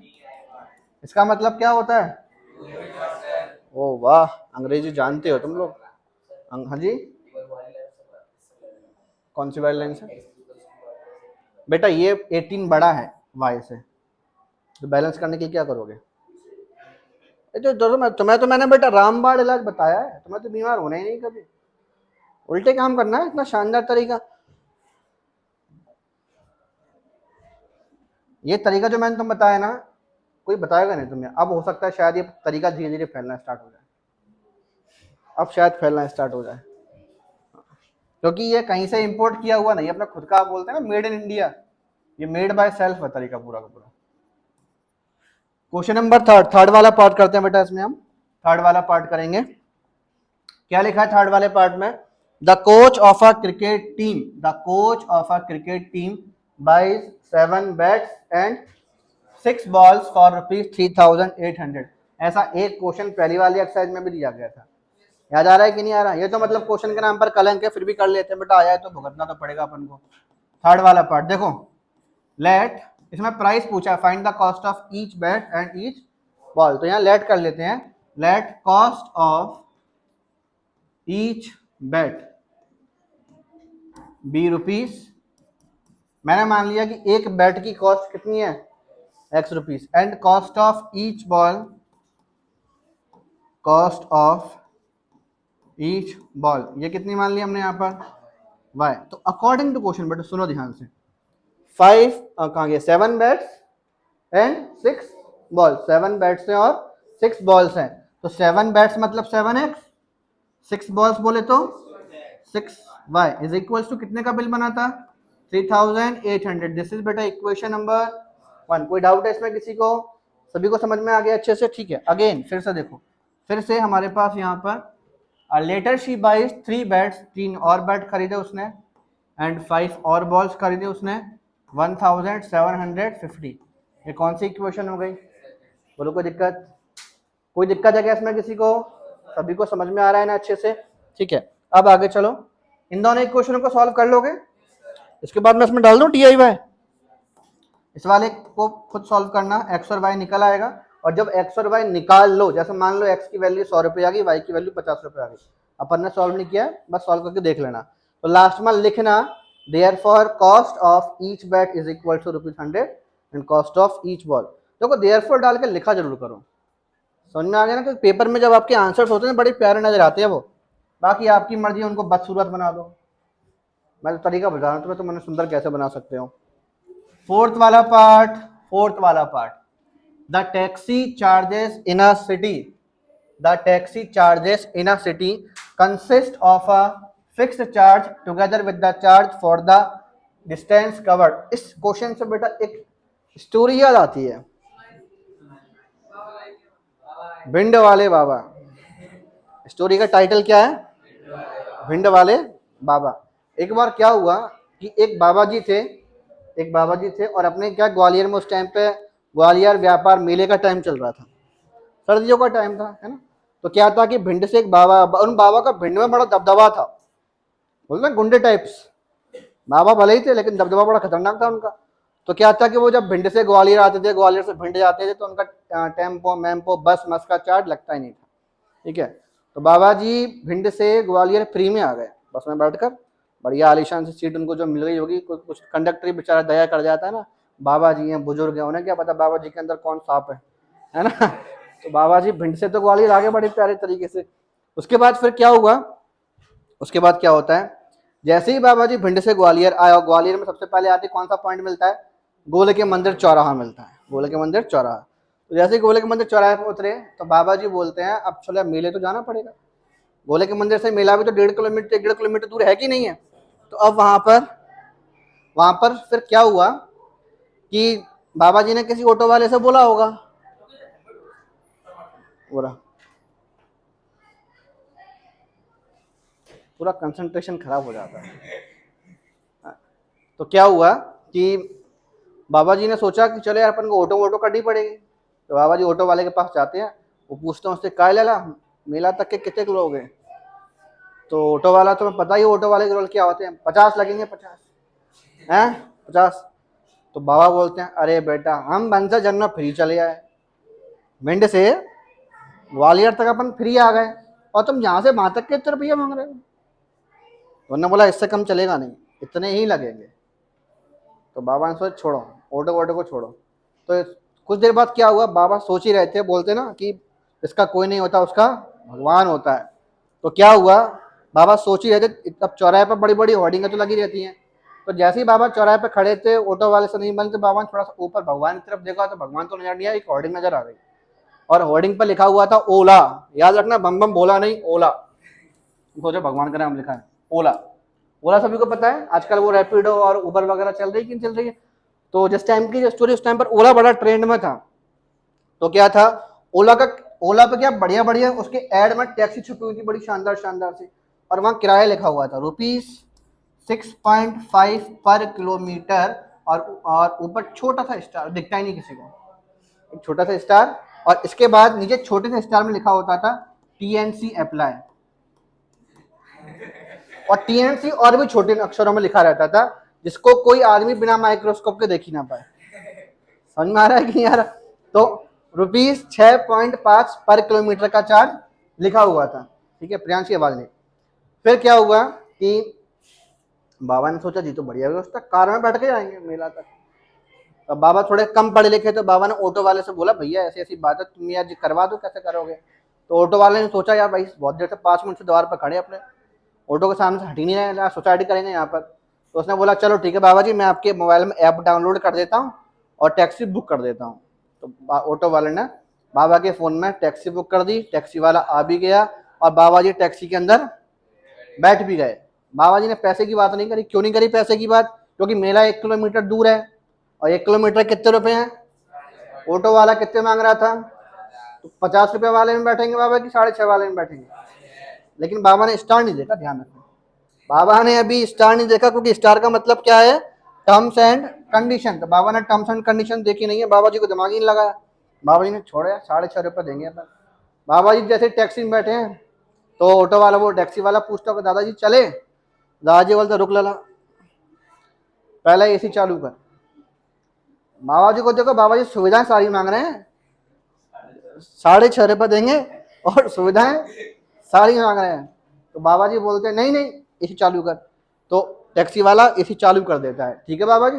इसका मतलब क्या होता है। ओ वाह, अंग्रेजी जानते हो तुम लोग। हाँ जी, कौन सी वाली लाइन से बेटा, ये 18 बड़ा है y से, तो बैलेंस करने के लिए क्या करोगे। तुम्हें तो मैंने बेटा रामबाण इलाज बताया है, तुम्हें तो बीमार होना ही नहीं कभी, उल्टे काम करना है, इतना शानदार तरीका। ये तरीका जो मैंने तुम बताया ना, कोई बताएगा नहीं तुम्हें। अब हो सकता है शायद ये तरीका धीरे धीरे फैलना स्टार्ट हो जाए, अब शायद फैलना स्टार्ट हो जाए, क्योंकि ये कहीं से इंपोर्ट किया हुआ नहीं, अपना खुद का, आप बोलते हैं ना मेड इन इंडिया, ये मेड बाय सेल्फ है तरीका पूरा का पूरा। क्वेश्चन नंबर थर्ड वाला पार्ट करते हैं बेटा, इसमें हम थर्ड वाला पार्ट करेंगे। क्या लिखा है थर्ड वाले पार्ट में, the coach of a cricket team, the coach of a cricket team buys 7 bats and 6 balls for ₹3,800। ऐसा एक क्वेश्चन पहली वाली एक्सरसाइज में भी दिया गया था, याद आ रहा है कि नहीं आ रहा। ये तो मतलब क्वेश्चन के नाम पर कलंक है, फिर भी कर लेते हैं बेटा, आया है तो भुगतना तो पड़ेगा अपन को। थर्ड वाला पार्ट देखो, लेट, इसमें प्राइस पूछा, find the cost of each bat and each ball. तो यहाँ लेट कर लेते हैं, let cost of each bat be rupees. मैंने मान लिया कि एक बैट की कॉस्ट कितनी है, x rupees, and cost of each ball, cost of each ball ये कितनी मान ली हमने यहाँ पर, y। तो अकॉर्डिंग टू क्वेश्चन बेटा सुनो ध्यान से, 5 कहाँ गए, 7 बैट्स एंड 6 बॉल, 7 बैट्स हैं और 6 बॉल्स हैं, तो 7 बैट्स मतलब 7x, 6 बॉल्स बोले तो 6y इज इक्वल्स टू कितने का बिल बना था, 3,800। दिस इज बेटा इक्वेशन नंबर 1। कोई डाउट है इसमें किसी को, सभी को समझ में आ गया अच्छे से, ठीक है। अगेन फिर से देखो, फिर से हमारे पास यहाँ पर लेटर शी बाइज 3 बैट्स, 3 और बैट खरीदे उसने, एंड 5 और बॉल्स खरीदे उसने, 1,750। ये कौन सी इक्वेशन हो गई, बोलो कोई दिक्कत, कोई दिक्कत है क्या इसमें किसी को, सभी को समझ में आ रहा है ना अच्छे से, ठीक है। अब आगे चलो, इन दोनों इक्वेशनों को सॉल्व कर लोगे, इसके बाद मैं इसमें डाल दूं DIY, इस वाले को खुद सॉल्व करना, x और y निकल आएगा, और जब x और y निकाल लो, जैसे मान लो x की वैल्यू 100 रुपये आ गई, y की वैल्यू 50 रुपये आ गई, अपन ने सॉल्व नहीं किया, बस सॉल्व करके देख लेना। तो लास्ट में लिखना, therefore cost of each bat is equal to ₹100 and cost of each ball. देखो देयरफॉर डाल के लिखा जरूर करो, समझ में आ गया ना, कि पेपर में जब आपके आंसर्स होते हैं बड़े प्यारे नजर आते हैं वो, बाकी आपकी मर्जी, उनको बदसूरत बना दो। मैं तो तरीका बता रहा हूँ तुम्हें, तो मैंने सुंदर कैसे बना सकते हो। फोर्थ वाला part, the taxi charges in a city, the taxi charges in a city consist of a fixed charge together with the charge for the distance covered. इस क्वेश्चन से बेटा एक स्टोरी याद आती है, भिंड वाले बाबा। स्टोरी का टाइटल क्या है, भिंड वाले बाबा। एक बार क्या हुआ कि एक बाबा जी थे और अपने क्या, ग्वालियर में उस टाइम पे ग्वालियर व्यापार मेले का टाइम चल रहा था, सर्दियों का टाइम था, है ना। तो क्या था कि भिंड से एक बाबा, उन बाबा का भिंड में बड़ा दबदबा था, बोलते गुंडे टाइप्स, बाबा भले ही थे लेकिन दबदबा बड़ा खतरनाक था उनका। तो क्या था कि वो जब भिंड से ग्वालियर आते थे, ग्वालियर से भिंड जाते थे, तो उनका टेम्पो मैम्पो बस मस का चार्ज लगता ही नहीं था, ठीक है। तो बाबा जी भिंड से ग्वालियर फ्री में आ गए, बस में बैठकर, बढ़िया आलीशान से सीट उनको जो मिल गई होगी, कुछ कंडक्टर बेचारा दया कर जाता है ना, बाबा जी हैं बुजुर्ग हैं, उन्हें क्या पता बाबा जी के अंदर कौन सांप है ना। तो बाबा जी भिंड से तो ग्वालियर आगे बड़े प्यारे तरीके से। उसके बाद फिर क्या हुआ, उसके बाद क्या होता है, जैसे ही बाबा जी भिंड से ग्वालियर आया, ग्वालियर में सबसे पहले आते कौन सा पॉइंट मिलता है, गोले के मंदिर चौराहा मिलता है, गोले के मंदिर चौराहा। तो जैसे ही गोले के मंदिर चौराहे पर उतरे तो बाबा जी बोलते हैं अब चलो मेले तो जाना पड़ेगा, गोले के मंदिर से मेला भी तो 1.5 किलोमीटर दूर है कि नहीं है। तो अब वहां पर फिर क्या हुआ कि बाबा जी ने किसी ऑटो वाले से बोला होगा, पूरा कंसंट्रेशन खराब हो जाता है। तो क्या हुआ कि बाबा जी ने सोचा कि चलो यार अपन को ऑटो वोटो करनी पड़ेगी। तो बाबा जी ऑटो वाले के पास जाते हैं वो पूछता हूँ उससे, काय लाला मेला तक के कितने लोग हैं? तो ऑटो वाला, तुम्हें पता ही ऑटो वाले के रोल क्या होते हैं, 50 लगेंगे, 50 हैं, 50। तो बाबा बोलते हैं, अरे बेटा हम बंसर जन्म फ्री चले आए, भिंड से ग्वालियर तक अपन फ्री आ गए, और तुम यहाँ से वहां तक के इतने रुपये मांग रहे हो। तो उन्होंने बोला इससे कम चलेगा नहीं, इतने ही लगेंगे। तो बाबा ने सोचा छोड़ो, ऑटो वोटो को छोड़ो। तो कुछ देर बाद क्या हुआ, बाबा सोच ही रहे थे, बोलते ना कि इसका कोई नहीं होता, उसका भगवान होता है। तो क्या हुआ, बाबा सोच ही रहे थे, अब चौराहे पर बड़ी बड़ी होर्डिंगें तो लगी रहती हैं। तो जैसे ही बाबा चौराहे पर खड़े थे, ऑटो वाले से नहीं बने, तो बाबा ने थोड़ा सा ऊपर भगवान की तरफ देखा, तो भगवान तो नजर नहीं आया, एक होर्डिंग नजर आ गई, और होर्डिंग पर लिखा हुआ था ओला। याद रखना, बम बम बोला नहीं, ओला। सोचो भगवान का नाम लिखा है, ओला। ओला सभी को पता है, आजकल वो रैपिडो और उबर वगैरह चल रही, कि चल रही है। तो जिस टाइम की स्टोरी, उस टाइम पर ओला बड़ा ट्रेंड में था। तो क्या था, ओला पे क्या बढ़िया बढ़िया उसके एड में टैक्सी छुपी हुई थी, बड़ी शानदार शानदार सी, और वहां किराया लिखा हुआ था ₹6.5 पर किलोमीटर, और ऊपर छोटा सा स्टार, दिखता ही नहीं किसी को, एक छोटा सा स्टार, और इसके बाद नीचे छोटे से स्टार में लिखा होता था TNC अप्लाई, और TNC और भी छोटे अक्षरों में लिखा रहता था, जिसको कोई आदमी बिना माइक्रोस्कोप के देख ही ना पाए। समझ में आ रहा है कि यार? तो ₹6.5 पर किलोमीटर का चार्ज लिखा हुआ था, ठीक है, प्रियांश की आवाज नहीं। फिर क्या हुआ कि बाबा ने सोचा जी तो बढ़िया व्यवस्था, कार में बैठ के जाएंगे मेला तक। तो बाबा थोड़े कम पढ़े लिखे, तो बाबा ने ऑटो वाले से बोला, भैया ऐसी ऐसी बात है, तुम यार करवा दो, कैसे करोगे? तो ऑटो वाले ने सोचा, यार भाई बहुत देर से 5 मिनट से द्वार पर खड़े, अपने ऑटो के सामने से हट ही नहीं रहे, सोसाइटी करेंगे यहाँ पर। तो उसने बोला, चलो ठीक है बाबा जी, मैं आपके मोबाइल में ऐप डाउनलोड कर देता हूँ और टैक्सी बुक कर देता हूँ। तो ऑटो वाले ने बाबा के फ़ोन में टैक्सी बुक कर दी, टैक्सी वाला आ भी गया, और बाबा जी टैक्सी के अंदर बैठ भी गए। बाबा जी ने पैसे की बात नहीं करी। क्यों नहीं करी पैसे की बात? क्योंकि मेला 1 किलोमीटर दूर है, और 1 किलोमीटर कितने रुपए हैं? ऑटो वाला कितने मांग रहा था? तो 50 रुपए वाले में बैठेंगे बाबा की 6.5 वाले में बैठेंगे। लेकिन बाबा ने स्टार नहीं देखा, ध्यान रखना, बाबा ने अभी स्टार नहीं देखा, क्योंकि स्टार का मतलब क्या है? Terms and condition. तो बाबा ने टर्म्स एंड कंडीशन देखी नहीं है, बाबा जी को दिमाग ही नहीं लगाया। बाबा जी ने छोड़ा, 6.5 रुपये देंगे अपन। बाबा जी जैसे टैक्सी में बैठे हैं, तो ऑटो वाला, वो टैक्सी वाला पूछता होगा, दादाजी चले? दादाजी बोलते, रुक लला, पहले AC चालू कर। बाबा जी को देखो, बाबा जी सुविधाएं सारी मांग रहे हैं, 6.5 रुपये देंगे और सुविधाएं सारी मांग रहे हैं। तो बाबा जी बोलते हैं, नहीं नहीं AC चालू कर। तो टैक्सी वाला AC चालू कर देता है, ठीक है बाबा जी।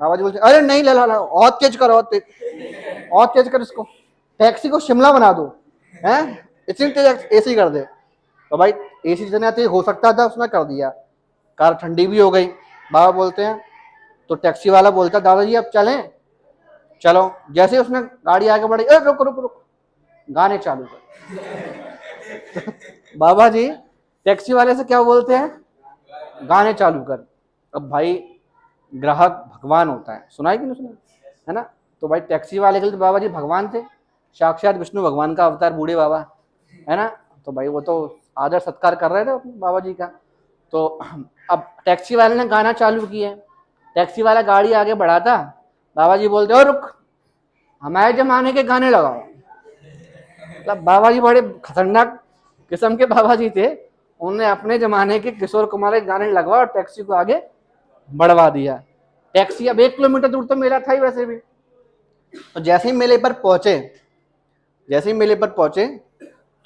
बाबा जी बोलते हैं, अरे नहीं ला, और तेज कर, और तेज कर इसको, टैक्सी को शिमला बना दो, हैं, इतनी तेज AC कर दे। तो भाई AC जितना तेज हो सकता था उसने कर दिया, कार ठंडी भी हो गई। बाबा बोलते हैं, तो टैक्सी वाला बोलता है, दादाजी अब चलें? चलो। जैसे उसने गाड़ी आगे बढ़ी, रुक रुक रुक, गाने चालू कर। बाबा जी टैक्सी वाले से क्या बोलते हैं? गाने चालू कर। अब भाई ग्राहक भगवान होता है, सुना है कि नहीं सुना है ना? तो भाई टैक्सी वाले के लिए तो बाबा जी भगवान थे, साक्षात विष्णु भगवान का अवतार बूढ़े बाबा, है ना? तो भाई वो तो आदर सत्कार कर रहे थे बाबा जी का। तो अब टैक्सी वाले ने गाना चालू किया, टैक्सी वाला गाड़ी आगे बढ़ाता, बाबा जी बोलते, ओ रुक, हमारे जमाने के गाने लगाओ। मतलब बाबा जी बड़े खतरनाक किस्म के बाबा जी थे, उन्होंने अपने जमाने के किशोर कुमार के गाने लगवा और टैक्सी को आगे बढ़वा दिया। टैक्सी, अब 1 किलोमीटर दूर तो मेला था ही वैसे भी। तो जैसे ही मेले पर पहुंचे,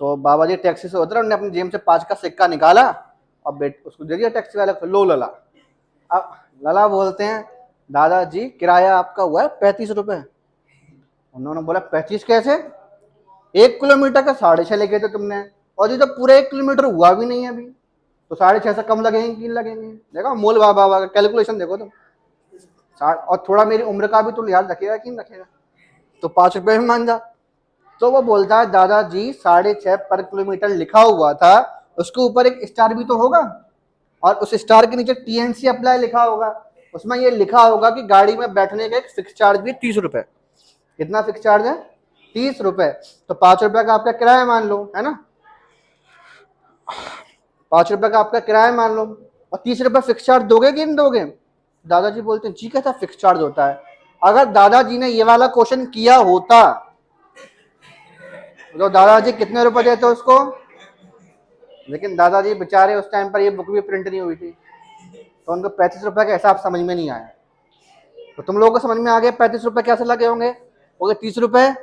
तो बाबा जी टैक्सी से उतरे, उन्होंने अपनी जेब से 5 का सिक्का निकाला और उसको दे दिया टैक्सी वाले को, लो लला। अब लला बोलते हैं, दादाजी किराया आपका हुआ है 35 रुपए। उन्होंने बोला 35 कैसे? 1 किलोमीटर का 6.5 लेके थे तुमने, और ये तो पूरा 1 किलोमीटर हुआ भी नहीं है अभी, तो 6.5 से कम लगेंगे कि लगेंगे? देखो मोल बाबा का कैलकुलेशन देखो तुम, और थोड़ा मेरी उम्र का भी तो लिहाज रखेगा कि नहीं रखेगा? तो 5 रुपए में मान जा। तो वो बोलता है, दादाजी 6.5 पर किलोमीटर लिखा हुआ था, उसके ऊपर एक स्टार भी तो होगा, और उस स्टार के नीचे TNC अप्लाई लिखा होगा, उसमें ये लिखा होगा कि गाड़ी में बैठने का एक फिक्स चार्ज भी 30 रुपए। कितना फिक्स चार्ज है? 30 रुपए। तो 5 रुपए का आपका किराया मान लो, है ना? 5 रुपए का आपका किराया मान लो, और 30 रुपए फिक्स चार्ज दोगे कि नहीं दोगे? दादाजी बोलते हैं, जी कैसा फिक्स चार्ज होता है? अगर दादाजी ने ये वाला क्वेश्चन किया होता, तो दादाजी कितने रुपए देते उसको, लेकिन दादाजी बेचारे उस टाइम पर ये बुक भी प्रिंट नहीं हुई थी, तो उनको 35 रुपए का हिसाब समझ में नहीं आया। तो तुम लोगों को समझ में आ गया 35 रुपए कैसे लगे होंगे? वो 30 रुपए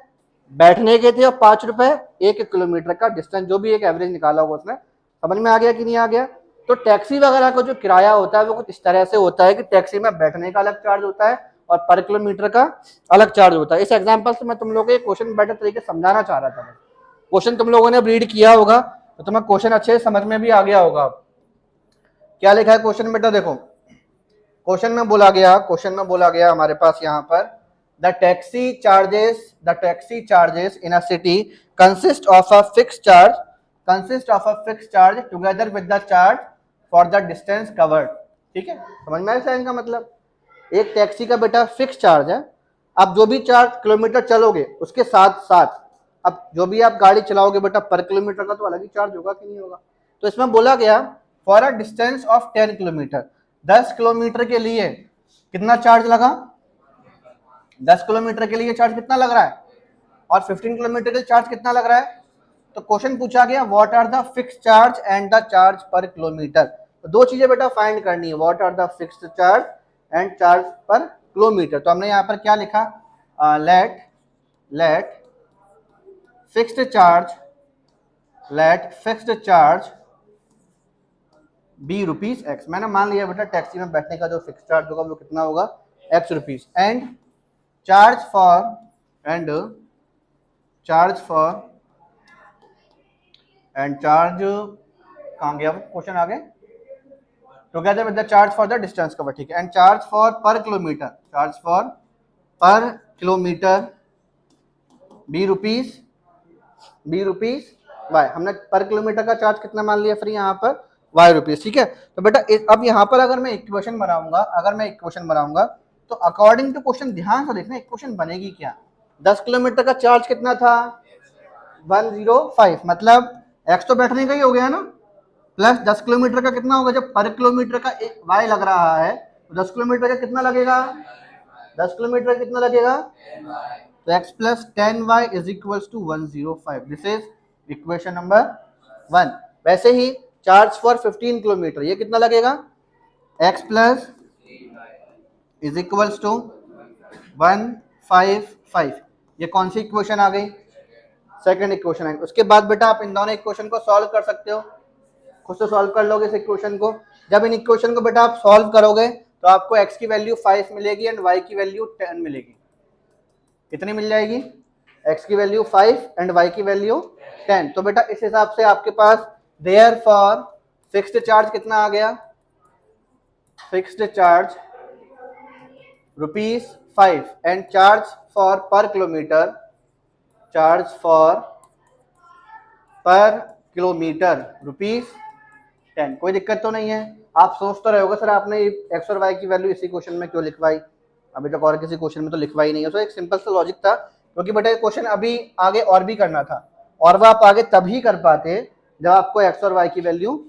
बैठने के थे और 5 रुपए 1 किलोमीटर का डिस्टेंस, जो भी एक एवरेज निकाला होगा उसने। समझ में आ गया कि नहीं आ गया? तो टैक्सी वगैरह का जो किराया होता है वो कुछ इस तरह से होता है कि टैक्सी में बैठने का अलग चार्ज होता है और पर किलोमीटर का अलग चार्ज होता है। इस एग्जाम्पल से मैं तुम लोगों को क्वेश्चन बेटर तरीके से समझाना चाह रहा था। क्वेश्चन तुम लोगों ने रीड किया होगा तो तुम्हें क्वेश्चन अच्छे से समझ में भी आ गया होगा। क्या लिखा है क्वेश्चन बेटा? देखो क्वेश्चन में बोला गया हमारे पास यहाँ पर the taxi charges in a city consist of a fix charge together with the charge for the distance covered. ठीक है, समझ में आया इनका मतलब? एक टैक्सी का बेटा फिक्स चार्ज है, आप जो भी 4 किलोमीटर चलोगे उसके साथ साथ अब जो भी आप गाड़ी चलाओगे बेटा पर किलोमीटर का तो अलग ही चार्ज होगा कि नहीं होगा? तो इसमें बोला गया for a distance of 10 kilometre, 10 kilometre के लिए कितना चार्ज लगा? 10 किलोमीटर के लिए चार्ज कितना लग रहा है? और 15 किलोमीटर के लिए चार्ज कितना लग रहा है? तो क्वेश्चन पूछा गया what are the fix charge and the charge per kilometre. तो दो चीजें बेटा फाइंड करनी है, what are the fixed charge and charge per kilometre. तो हमने यहाँ पर क्या लिखा? Let fixed charge be rupees x. मैंने मान लिया बेटा टैक्सी में बैठने का जो फिक्स चार्ज होगा वो कितना होगा? X rupees. एंड चार्ज कहाँ गया वो क्वेश्चन आगे? Together with the charge for the distance cover. ठीक है, एंड चार्ज फॉर पर किलोमीटर बी रुपीज वाई। हमने पर किलोमीटर का चार्ज कितना मान लिया फ्री यहाँ पर? Y rupees. ठीक है, तो बेटा अब यहाँ पर अगर मैं इक्वेशन बनाऊंगा तो अकॉर्डिंग टू क्वेश्चन ध्यान से देखना इक्वेशन बनेगी क्या। 10 किलोमीटर का चार्ज कितना था? 105, मतलब एक्स तो बैठने का ही हो गया ना, प्लस 10 किलोमीटर का कितना होगा? जब पर किलोमीटर का वाई लग रहा है तो 10 किलोमीटर का कितना लगेगा? 10 किलोमीटर कितना लगेगा? तो x plus 10y is equals to 105। This is equation number 1। वैसे ही चार्ज फॉर 15 किलोमीटर ये कितना लगेगा? x plus is equals to 155। ये कौन सी इक्वेशन आ गई? सेकंड इक्वेशन है। उसके बाद बेटा आप इन दोनों इक्वेशन को सॉल्व कर सकते हो, खुद से सॉल्व कर लोगे इस इक्वेशन को। जब इन इक्वेशन को बेटा आप सॉल्व करोगे तो आपको x की वैल्यू 5 मिलेगी एंड y की वैल्यू 10 मिलेगी। कितनी मिल जाएगी? x की वैल्यू 5 एंड y की वैल्यू 10। तो बेटा इस हिसाब से आपके पास देयरफॉर फिक्स्ड चार्ज कितना आ गया? Fixed charge ₹5 and charge for पर किलोमीटर ₹10। कोई दिक्कत तो नहीं है? आप सोच तो रहे होगे सर आपने एक्स और वाई की वैल्यू इसी क्वेश्चन में क्यों लिखवाई, अभी तक और किसी क्वेश्चन में तो लिखवाई नहीं है। तो एक सिंपल सा लॉजिक था, क्योंकि बेटा क्वेश्चन अभी आगे और भी करना था और वह आप आगे तभी कर पाते जब आपको एक्स और वाई की वैल्यू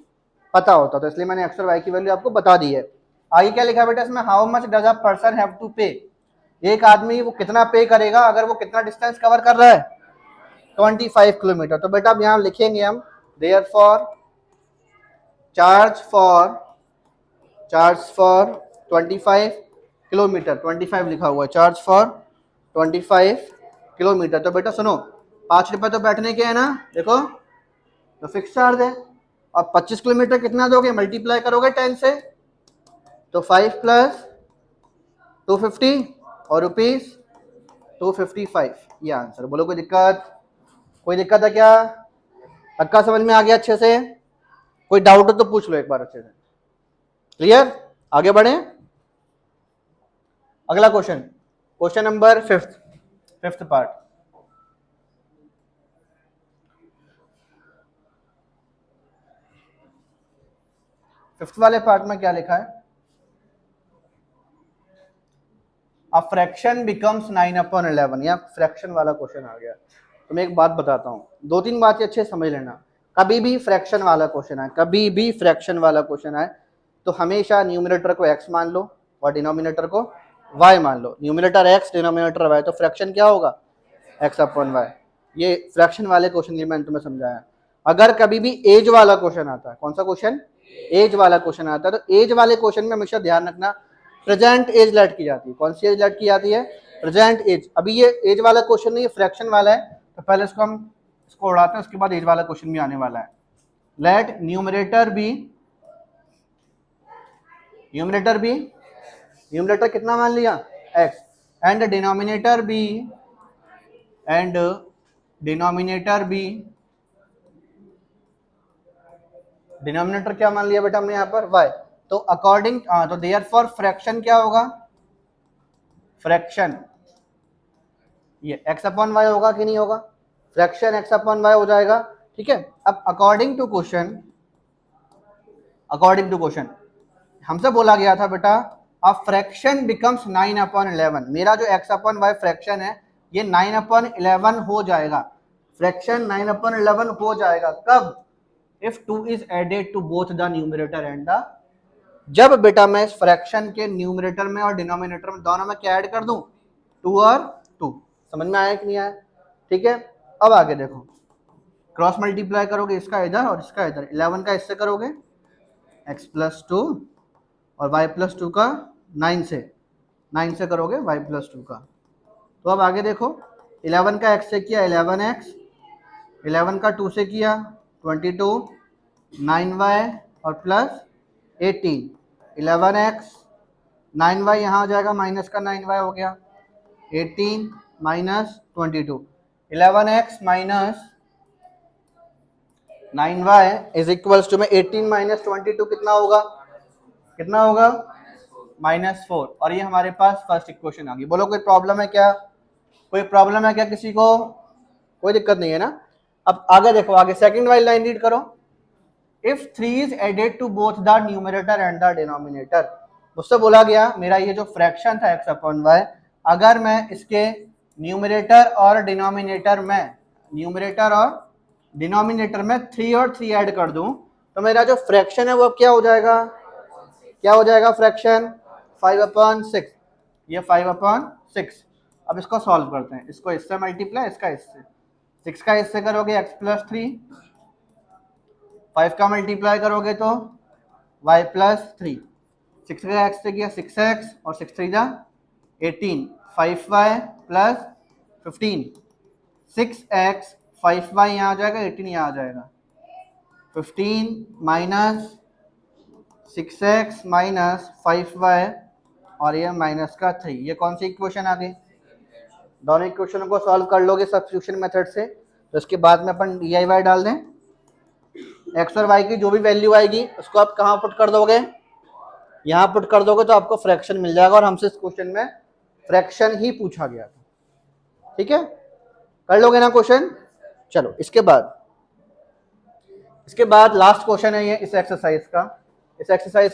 पता होता, तो इसलिए मैंने एक्स और वाई की वैल्यू आपको बता दी है। आगे क्या लिखा है बेटा इसमें? How much does a person have to pay. एक आदमी वो कितना पे करेगा अगर वो कितना डिस्टेंस कवर कर रहा है? 25 किलोमीटर। तो बेटा अब यहाँ लिखेंगे हम देयरफॉर चार्ज फॉर 25 किलोमीटर, 25 लिखा हुआ है, चार्ज फॉर 25 किलोमीटर। तो बेटा सुनो 5 रुपए तो बैठने के है ना, देखो तो फिक्स चार्ज है। और 25 किलोमीटर कितना दोगे? मल्टीप्लाई करोगे 10 से, तो 5 प्लस 250 और रुपीज 255। ये आंसर। बोलो कोई दिक्कत है क्या? पक्का समझ में आ गया अच्छे से? कोई डाउट हो तो पूछ लो एक बार अच्छे से। क्लियर? आगे बढ़े। अगला question number fifth part. Fifth वाले पार्ट में क्या लिखा है? A fraction becomes 9/11। या फ्रैक्शन वाला क्वेश्चन आ गया। तो मैं एक बात बताता हूँ, 2-3 बातें अच्छे समझ लेना। कभी भी फ्रैक्शन वाला क्वेश्चन आए तो हमेशा न्यूमरेटर को x मान लो और डिनोमिनेटर को y मान लो। न्यूमरेटर x, डिनोमिनेटर y, तो फ्रैक्शन क्या होगा? x/y। ये फ्रैक्शन वाले क्वेश्चन ये मैंने तुम्हें समझाया। अगर कभी भी एज वाला क्वेश्चन आता है, कौन सा क्वेश्चन, एज वाला क्वेश्चन आता है, तो एज वाले क्वेश्चन में हमेशा ध्यान रखना प्रेजेंट एज लेट की जाती है। कौन सी एज लेट की जाती है, प्रेजेंट एज। अभी ये एज वाला क्वेश्चन नहीं, ये फ्रैक्शन वाला है, तो पहले इसको हम इसको उड़ाते हैं, उसके बाद एज वाला क्वेश्चन भी आने वाला है। लेट न्यूमरेटर बी, न्यूमरेटर कितना मान लिया, x, and denominator be, denominator क्या मान लिया बेटा हमने यहाँ पर, y। तो अकॉर्डिंग तो देयरफॉर फ्रैक्शन क्या होगा, फ्रैक्शन ये x अपॉन वाई होगा कि नहीं होगा, फ्रैक्शन x अपॉन वाई हो जाएगा। ठीक है, अब अकॉर्डिंग टू क्वेश्चन हमसे बोला गया था बेटा अ फ्रैक्शन बिकम्स 9/11। मेरा जो x अपॉन वाई फ्रैक्शन है ये 9/11 हो जाएगा, फ्रैक्शन 9/11 हो जाएगा कब, if 2 is added to both the numerator and the, जब बेटा मैं इस फ्रैक्शन के न्यूमरेटर में और डिनोमिनेटर में दोनों में क्या ऐड कर दूं, 2 और 2। समझ में आया कि नहीं आया, ठीक है। अब आगे देखो, क्रॉस मल्टीप्लाई करोगे इसका इधर और इसका इधर, 11 का इससे करोगे x प्लस 2 और y प्लस 2 का 9 से करोगे y प्लस 2 का। तो अब आगे देखो, 11 का x से किया 11x, 11 का 2 से किया 22, 9y और प्लस 18, 11x, 9y यहाँ हो जाएगा, माइनस का 9y हो गया, 18 minus 22, 11x minus 9y is equals to में 18 माइनस 22 कितना होगा, -4। और ये हमारे पास फर्स्ट इक्वेशन आ गई। बोलो कोई प्रॉब्लम है क्या, किसी को, कोई दिक्कत नहीं है ना। अब आगे देखो, आगे सेकंड वाली लाइन रीड करो, if 3 is added to both the numerator and the denominator. मुझसे बोला गया मेरा ये जो फ्रैक्शन था x अपॉन वाई, अगर मैं इसके न्यूमरेटर और डिनोमिनेटर में 3 और 3 ऐड कर दूं, तो मेरा जो फ्रैक्शन है वो क्या हो जाएगा, फ्रैक्शन 5/6, ये 5/6। अब इसको सॉल्व करते हैं, इसको इससे मल्टीप्लाई, इसका इससे, 6 का इससे करोगे x प्लस 3, 5 का मल्टीप्लाई करोगे तो y प्लस 3, 6 का x से किया 6x और 6 3 जा 18, 5y प्लस 15, 6x 5y यहाँ आ जाएगा, 18 यहाँ आ जाएगा, 15 माइनस 6x माइनस 5y और ये माइनस का 3। ये कौन सी इक्वेशन आ गई, दोनों इक्वेशनों को सॉल्व कर लोगे सब्स्टिट्यूशन मेथड से, तो इसके बाद में अपन dy डाल दें, x और y की जो भी वैल्यू आएगी उसको आप कहाँ पुट कर दोगे, यहाँ पुट कर दोगे तो आपको फ्रैक्शन मिल जाएगा। और हमसे इस क्वेश्चन में फ्रैक्शन ही पूछा गया था, ठीक है, कर लोगे ना क्वेश्चन। चलो इसके बाद लास्ट क्वेश्चन है ये इस एक्सरसाइज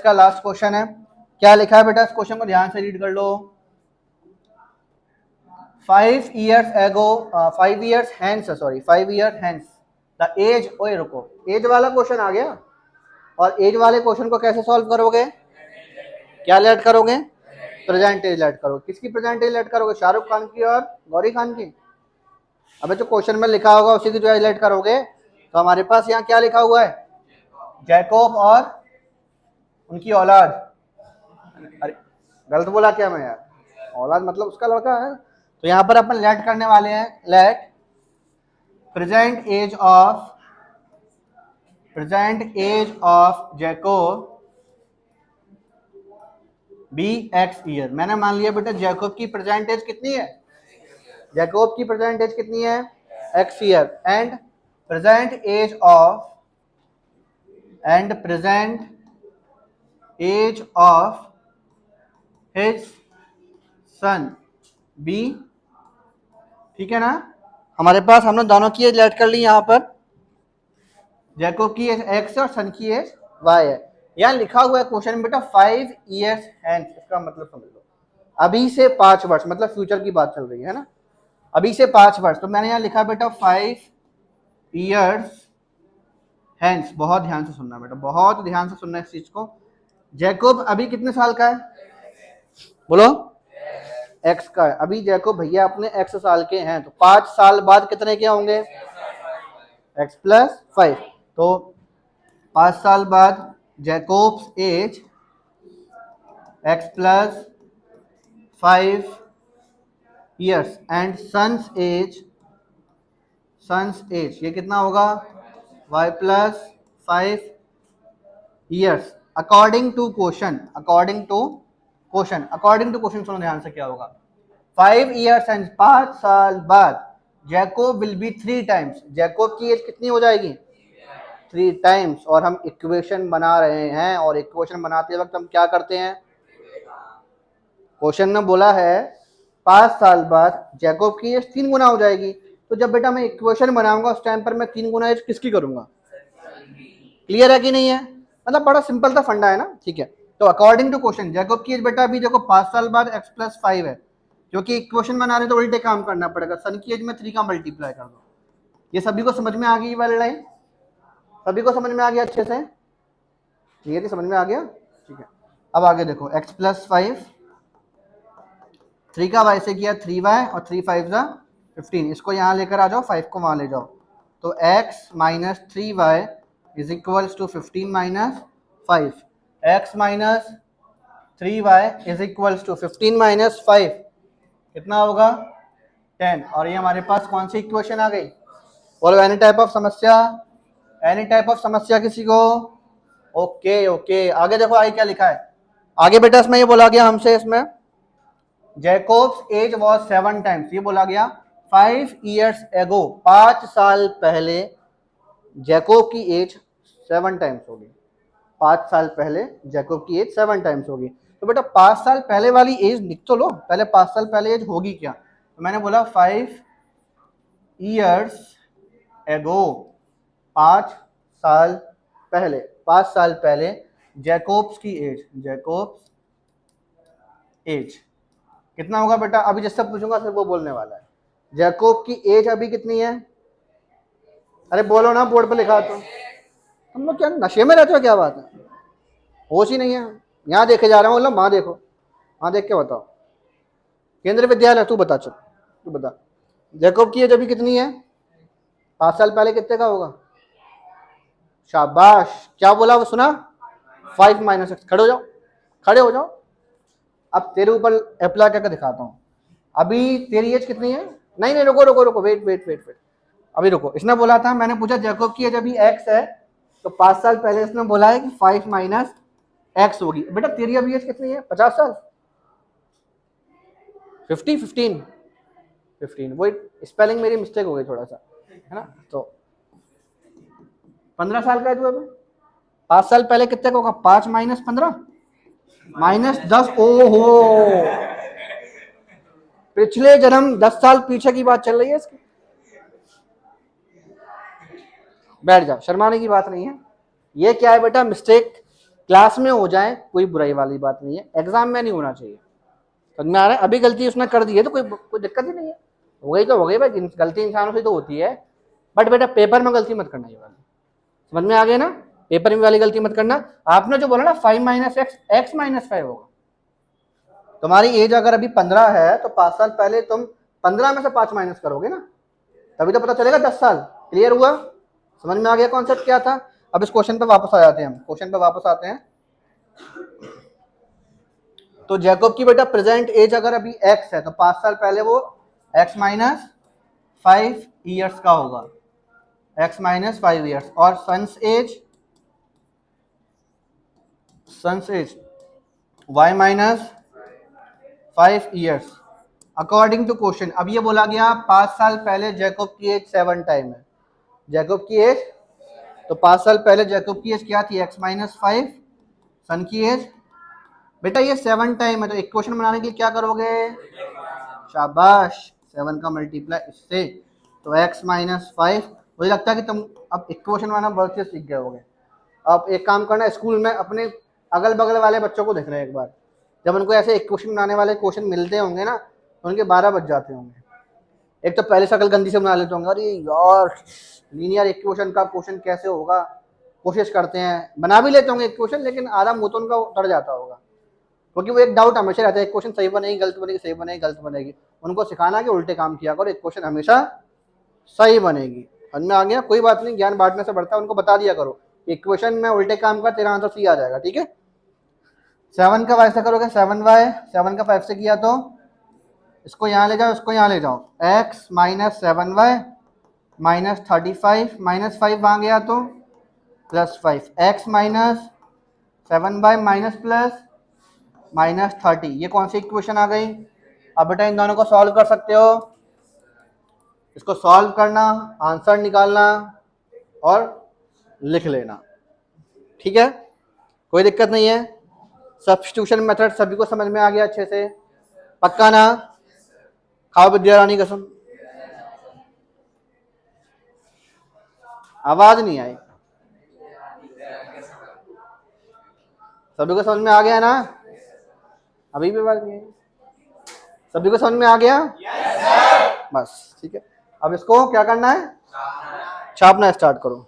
का लास्ट क्वेश्चन है। क्या लिखा है बेटा, इस क्वेश्चन को ध्यान से रीड कर लो। 5 years hence द एज, ओए रुको, एज वाला क्वेश्चन आ गया, और एज वाले क्वेश्चन को कैसे सॉल्व करोगे, क्या लेट करोगे, प्रेजेंट एज लेट करोगे। किसकी प्रेजेंट एज लेट करोगे, शाहरुख खान की और गौरी खान की। अबे जो क्वेश्चन में लिखा होगा उसी की जो एज लेट करोगे। तो हमारे पास यहाँ क्या लिखा हुआ है, जैकोब और उनकी औलाद। अरे गलत बोला क्या मैं यार, औलाद मतलब उसका लड़का है। तो यहाँ पर अपन लेट करने वाले हैं, let present age of Jacob be x year. मैंने मान लिया बेटा जैकोब की प्रेजेंट एज कितनी है, x year, and present age of his son be. ठीक है ना, हमारे पास हमने दोनों की एज लेट कर ली, यहाँ पर जैकोब की एज x और सन की एज y है। यहाँ लिखा हुआ है क्वेश्चन में बेटा 5 years hence, इसका मतलब समझ लो अभी से 5 वर्ष, मतलब फ्यूचर की बात चल रही है ना, अभी से 5 वर्ष। तो मैंने यहाँ लिखा बेटा 5 years hence। बहुत ध्यान से सुनना बेटा, बहुत ध्यान से सुनना इस चीज को। जैकोब अभी कितने साल का है, बोलो एक्स का है। अभी जैकोब भैया अपने एक्स साल के हैं, तो 5 साल बाद कितने के होंगे? X plus 5। तो 5 साल बाद Jacob's age x plus 5 years and son's age ये कितना होगा? y plus 5 years according to question सुनो ध्यान से क्या होगा। 5 years एंड 5 साल बाद Jacob will be 3 times. Jacob की एज कितनी हो जाएगी? 3 टाइम्स। और हम इक्वेशन बना रहे हैं, और इक्वेशन बनाते वक्त हम क्या करते हैं? क्वेश्चन में बोला है 5 साल बाद जैकोब की एज 3 गुना हो जाएगी। तो जब बेटा मैं इक्वेशन बनाऊंगा उस टाइम पर मैं 3 गुना एज किसकी करूंगा? क्लियर है कि नहीं है? मतलब बड़ा सिंपल सा फंडा है ना, ठीक है। तो अकॉर्डिंग टू क्वेश्चन जैकोब की एज बेटा अभी देखो 5 साल बाद x प्लस 5 है, क्योंकि इक्वेशन बना रहे तो उल्टे काम करना पड़ेगा। सन की एज में 3 का मल्टीप्लाई कर दो। ये सभी को समझ में आ गई वाली लाइन? सभी को समझ में आ गया अच्छे से? क्लियर? समझ में आ गया? ठीक है। अब आगे देखो x प्लस 5, 3 का y से किया 3y और 3 5 जा 15। इसको यहाँ लेकर आ जाओ, 5 को वहाँ ले जाओ। तो x minus 3y is equals to 15 minus 5। x minus 3y is equals to 15 minus 5 कितना होगा? 10। और ये हमारे पास कौन सी इक्वेशन आ गई? बोलो एनी टाइप ऑफ समस्या? एनी टाइप ऑफ समस्या किसी को? Okay okay. आगे देखो आगे क्या लिखा है। आगे बेटा इसमें ये बोला गया हमसे, इसमें जैकोब्स एज वाज 7 टाइम्स। ये बोला गया 5 years एगो, 5 साल पहले जैकोब की एज 7 टाइम्स होगी। 5 साल पहले जैकोब की एज 7 टाइम्स होगी। तो बेटा 5 साल पहले वाली एज लिख तो लो, पहले 5 साल पहले एज होगी क्या? तो मैंने बोला 5 years एगो, 5 साल पहले, 5 साल पहले जैकोब्स की एज, जैकोब्स एज कितना होगा बेटा? अभी जिससे पूछूंगा सिर्फ वो बोलने वाला है। जैकोब की एज अभी कितनी है? अरे बोलो ना, बोर्ड पे लिखा। तो तुम लोग क्या नशे में रहते हो? क्या बात है, होश ही नहीं है? यहाँ देखे जा रहा हूँ, मतलब वहां देखो, वहां देख के बताओ। केंद्रीय विद्यालय, तू बता, चल तू बता। जैकोब की एज अभी कितनी है? 5 साल पहले कितने का होगा? शाबाश, क्या बोला वो सुना? 5 माइनस एक्स। खड़े हो जाओ, खड़े हो जाओ। अब तेरे ऊपर अप्लाई करके दिखाता हूँ। अभी तेरी एज कितनी है? नहीं नहीं, रुको रुको रुको, वेट वेट वेट वेट, अभी रुको। इसने बोला था, मैंने पूछा जैकोब की एज अभी एक्स है, तो 5 साल पहले इसने बोला है कि 5 माइनस एक्स होगी। बेटा तेरी अभी एज कितनी है? 50 साल? 15 वो स्पेलिंग मेरी मिस्टेक हो गई थोड़ा सा, है ना। तो 15 साल का है तू अभी। 5 साल पहले कितने का होगा? 5 माइनस 15 माइनस 10। ओहो, पिछले जन्म 10 साल पीछे की बात चल रही है इसकी। बैठ जाओ, शर्माने की बात नहीं है। ये क्या है बेटा, मिस्टेक क्लास में हो जाए कोई बुराई वाली बात नहीं है, एग्जाम में नहीं होना चाहिए। समझ में आ रहा है? अभी गलती उसने कर दी है तो कोई दिक्कत ही नहीं है। हो गई तो हो गई भाई, गलती इंसानों से तो होती है, बट बेटा पेपर में गलती मत करना ये वाली। समझ में आ गया ना? पेपर में वाली गलती मत करना। आपने जो बोला ना 5 माइनस एक्स, एक्स माइनस 5 होगा। तुम्हारी एज अगर अभी 15 है तो 5 साल पहले तुम 15 में से 5 माइनस करोगे ना, तभी तो पता चलेगा 10 साल। क्लियर हुआ? समझ में आ गया कॉन्सेप्ट क्या था? अब इस क्वेश्चन पे वापस आ जाते हैं, हम क्वेश्चन पे वापस आते हैं। तो जैकोब की बेटा प्रेजेंट एज अगर अभी x है तो 5 साल पहले वो x माइनस 5 ईयर्स का होगा, x माइनस 5 ईयर्स। और son's age y minus 5 years according to question. अब ये बोला गया 5 साल पहले जैकोब की एज 7 टाइम है। जैकोब की एज, तो 5 साल पहले जैकोब की एज क्या थी? x minus 5। सन की एज बेटा ये 7 टाइम है, तो इक्वेशन बनाने के लिए क्या करोगे? शाबाश, 7 का मल्टीप्लाई इससे, तो x माइनस 5। मुझे लगता है कि तुम अब इक्वेशन बनाना बहुत से सीख गए होगे। अब एक काम करना, स्कूल में अपने अगल बगल वाले बच्चों को देख रहे हैं एक बार, जब उनको ऐसे इक्वेशन बनाने वाले क्वेश्चन मिलते होंगे ना तो उनके 12 बज जाते होंगे। एक तो पहले शक्ल गंदी से बना लेते होंगे, अरे यार लीनियर इक्वेशन का क्वेश्चन कैसे होगा, कोशिश करते हैं, बना भी लेते होंगे इक्वेशन, लेकिन आधा मुंह तो उनका उतर जाता होगा। क्योंकि वो एक डाउट हमेशा रहता है, एक क्वेश्चन सही बनेगी गलत बनेगी, सही बनेगी गलत बनेगी। उनको सिखाना कि उल्टे काम किया करो, एक क्वेश्चन हमेशा सही बनेगी। समझ में आ गया? कोई बात नहीं, ज्ञान बांटने से बढ़ता है। उनको बता दिया करो एक क्वेश्चन में उल्टे काम कर, तेरा आंसर सही आ जाएगा। ठीक है, 7 का 5 से करोगे 7y, 7 का 5 से किया तो इसको यहाँ ले जाओ, इसको यहाँ ले जाओ, x minus 7y minus 35 minus 5 वहाँ गया तो plus 5, x minus 7y minus plus minus 30। ये कौन सी इक्वेशन आ गई? अब बेटा इन दोनों को सॉल्व कर सकते हो, इसको सॉल्व करना, आंसर निकालना और लिख लेना। ठीक है, कोई दिक्कत नहीं है। सब्स्टिट्यूशन मेथड सभी को समझ में आ गया अच्छे से? पक्का ना? खाओ विद्या रानी कसम। आवाज नहीं आई, सभी को समझ में आ गया ना? अभी भी आवाज नहीं आई, सभी को समझ में आ गया? बस ठीक है, अब इसको क्या करना है? छापना स्टार्ट करो।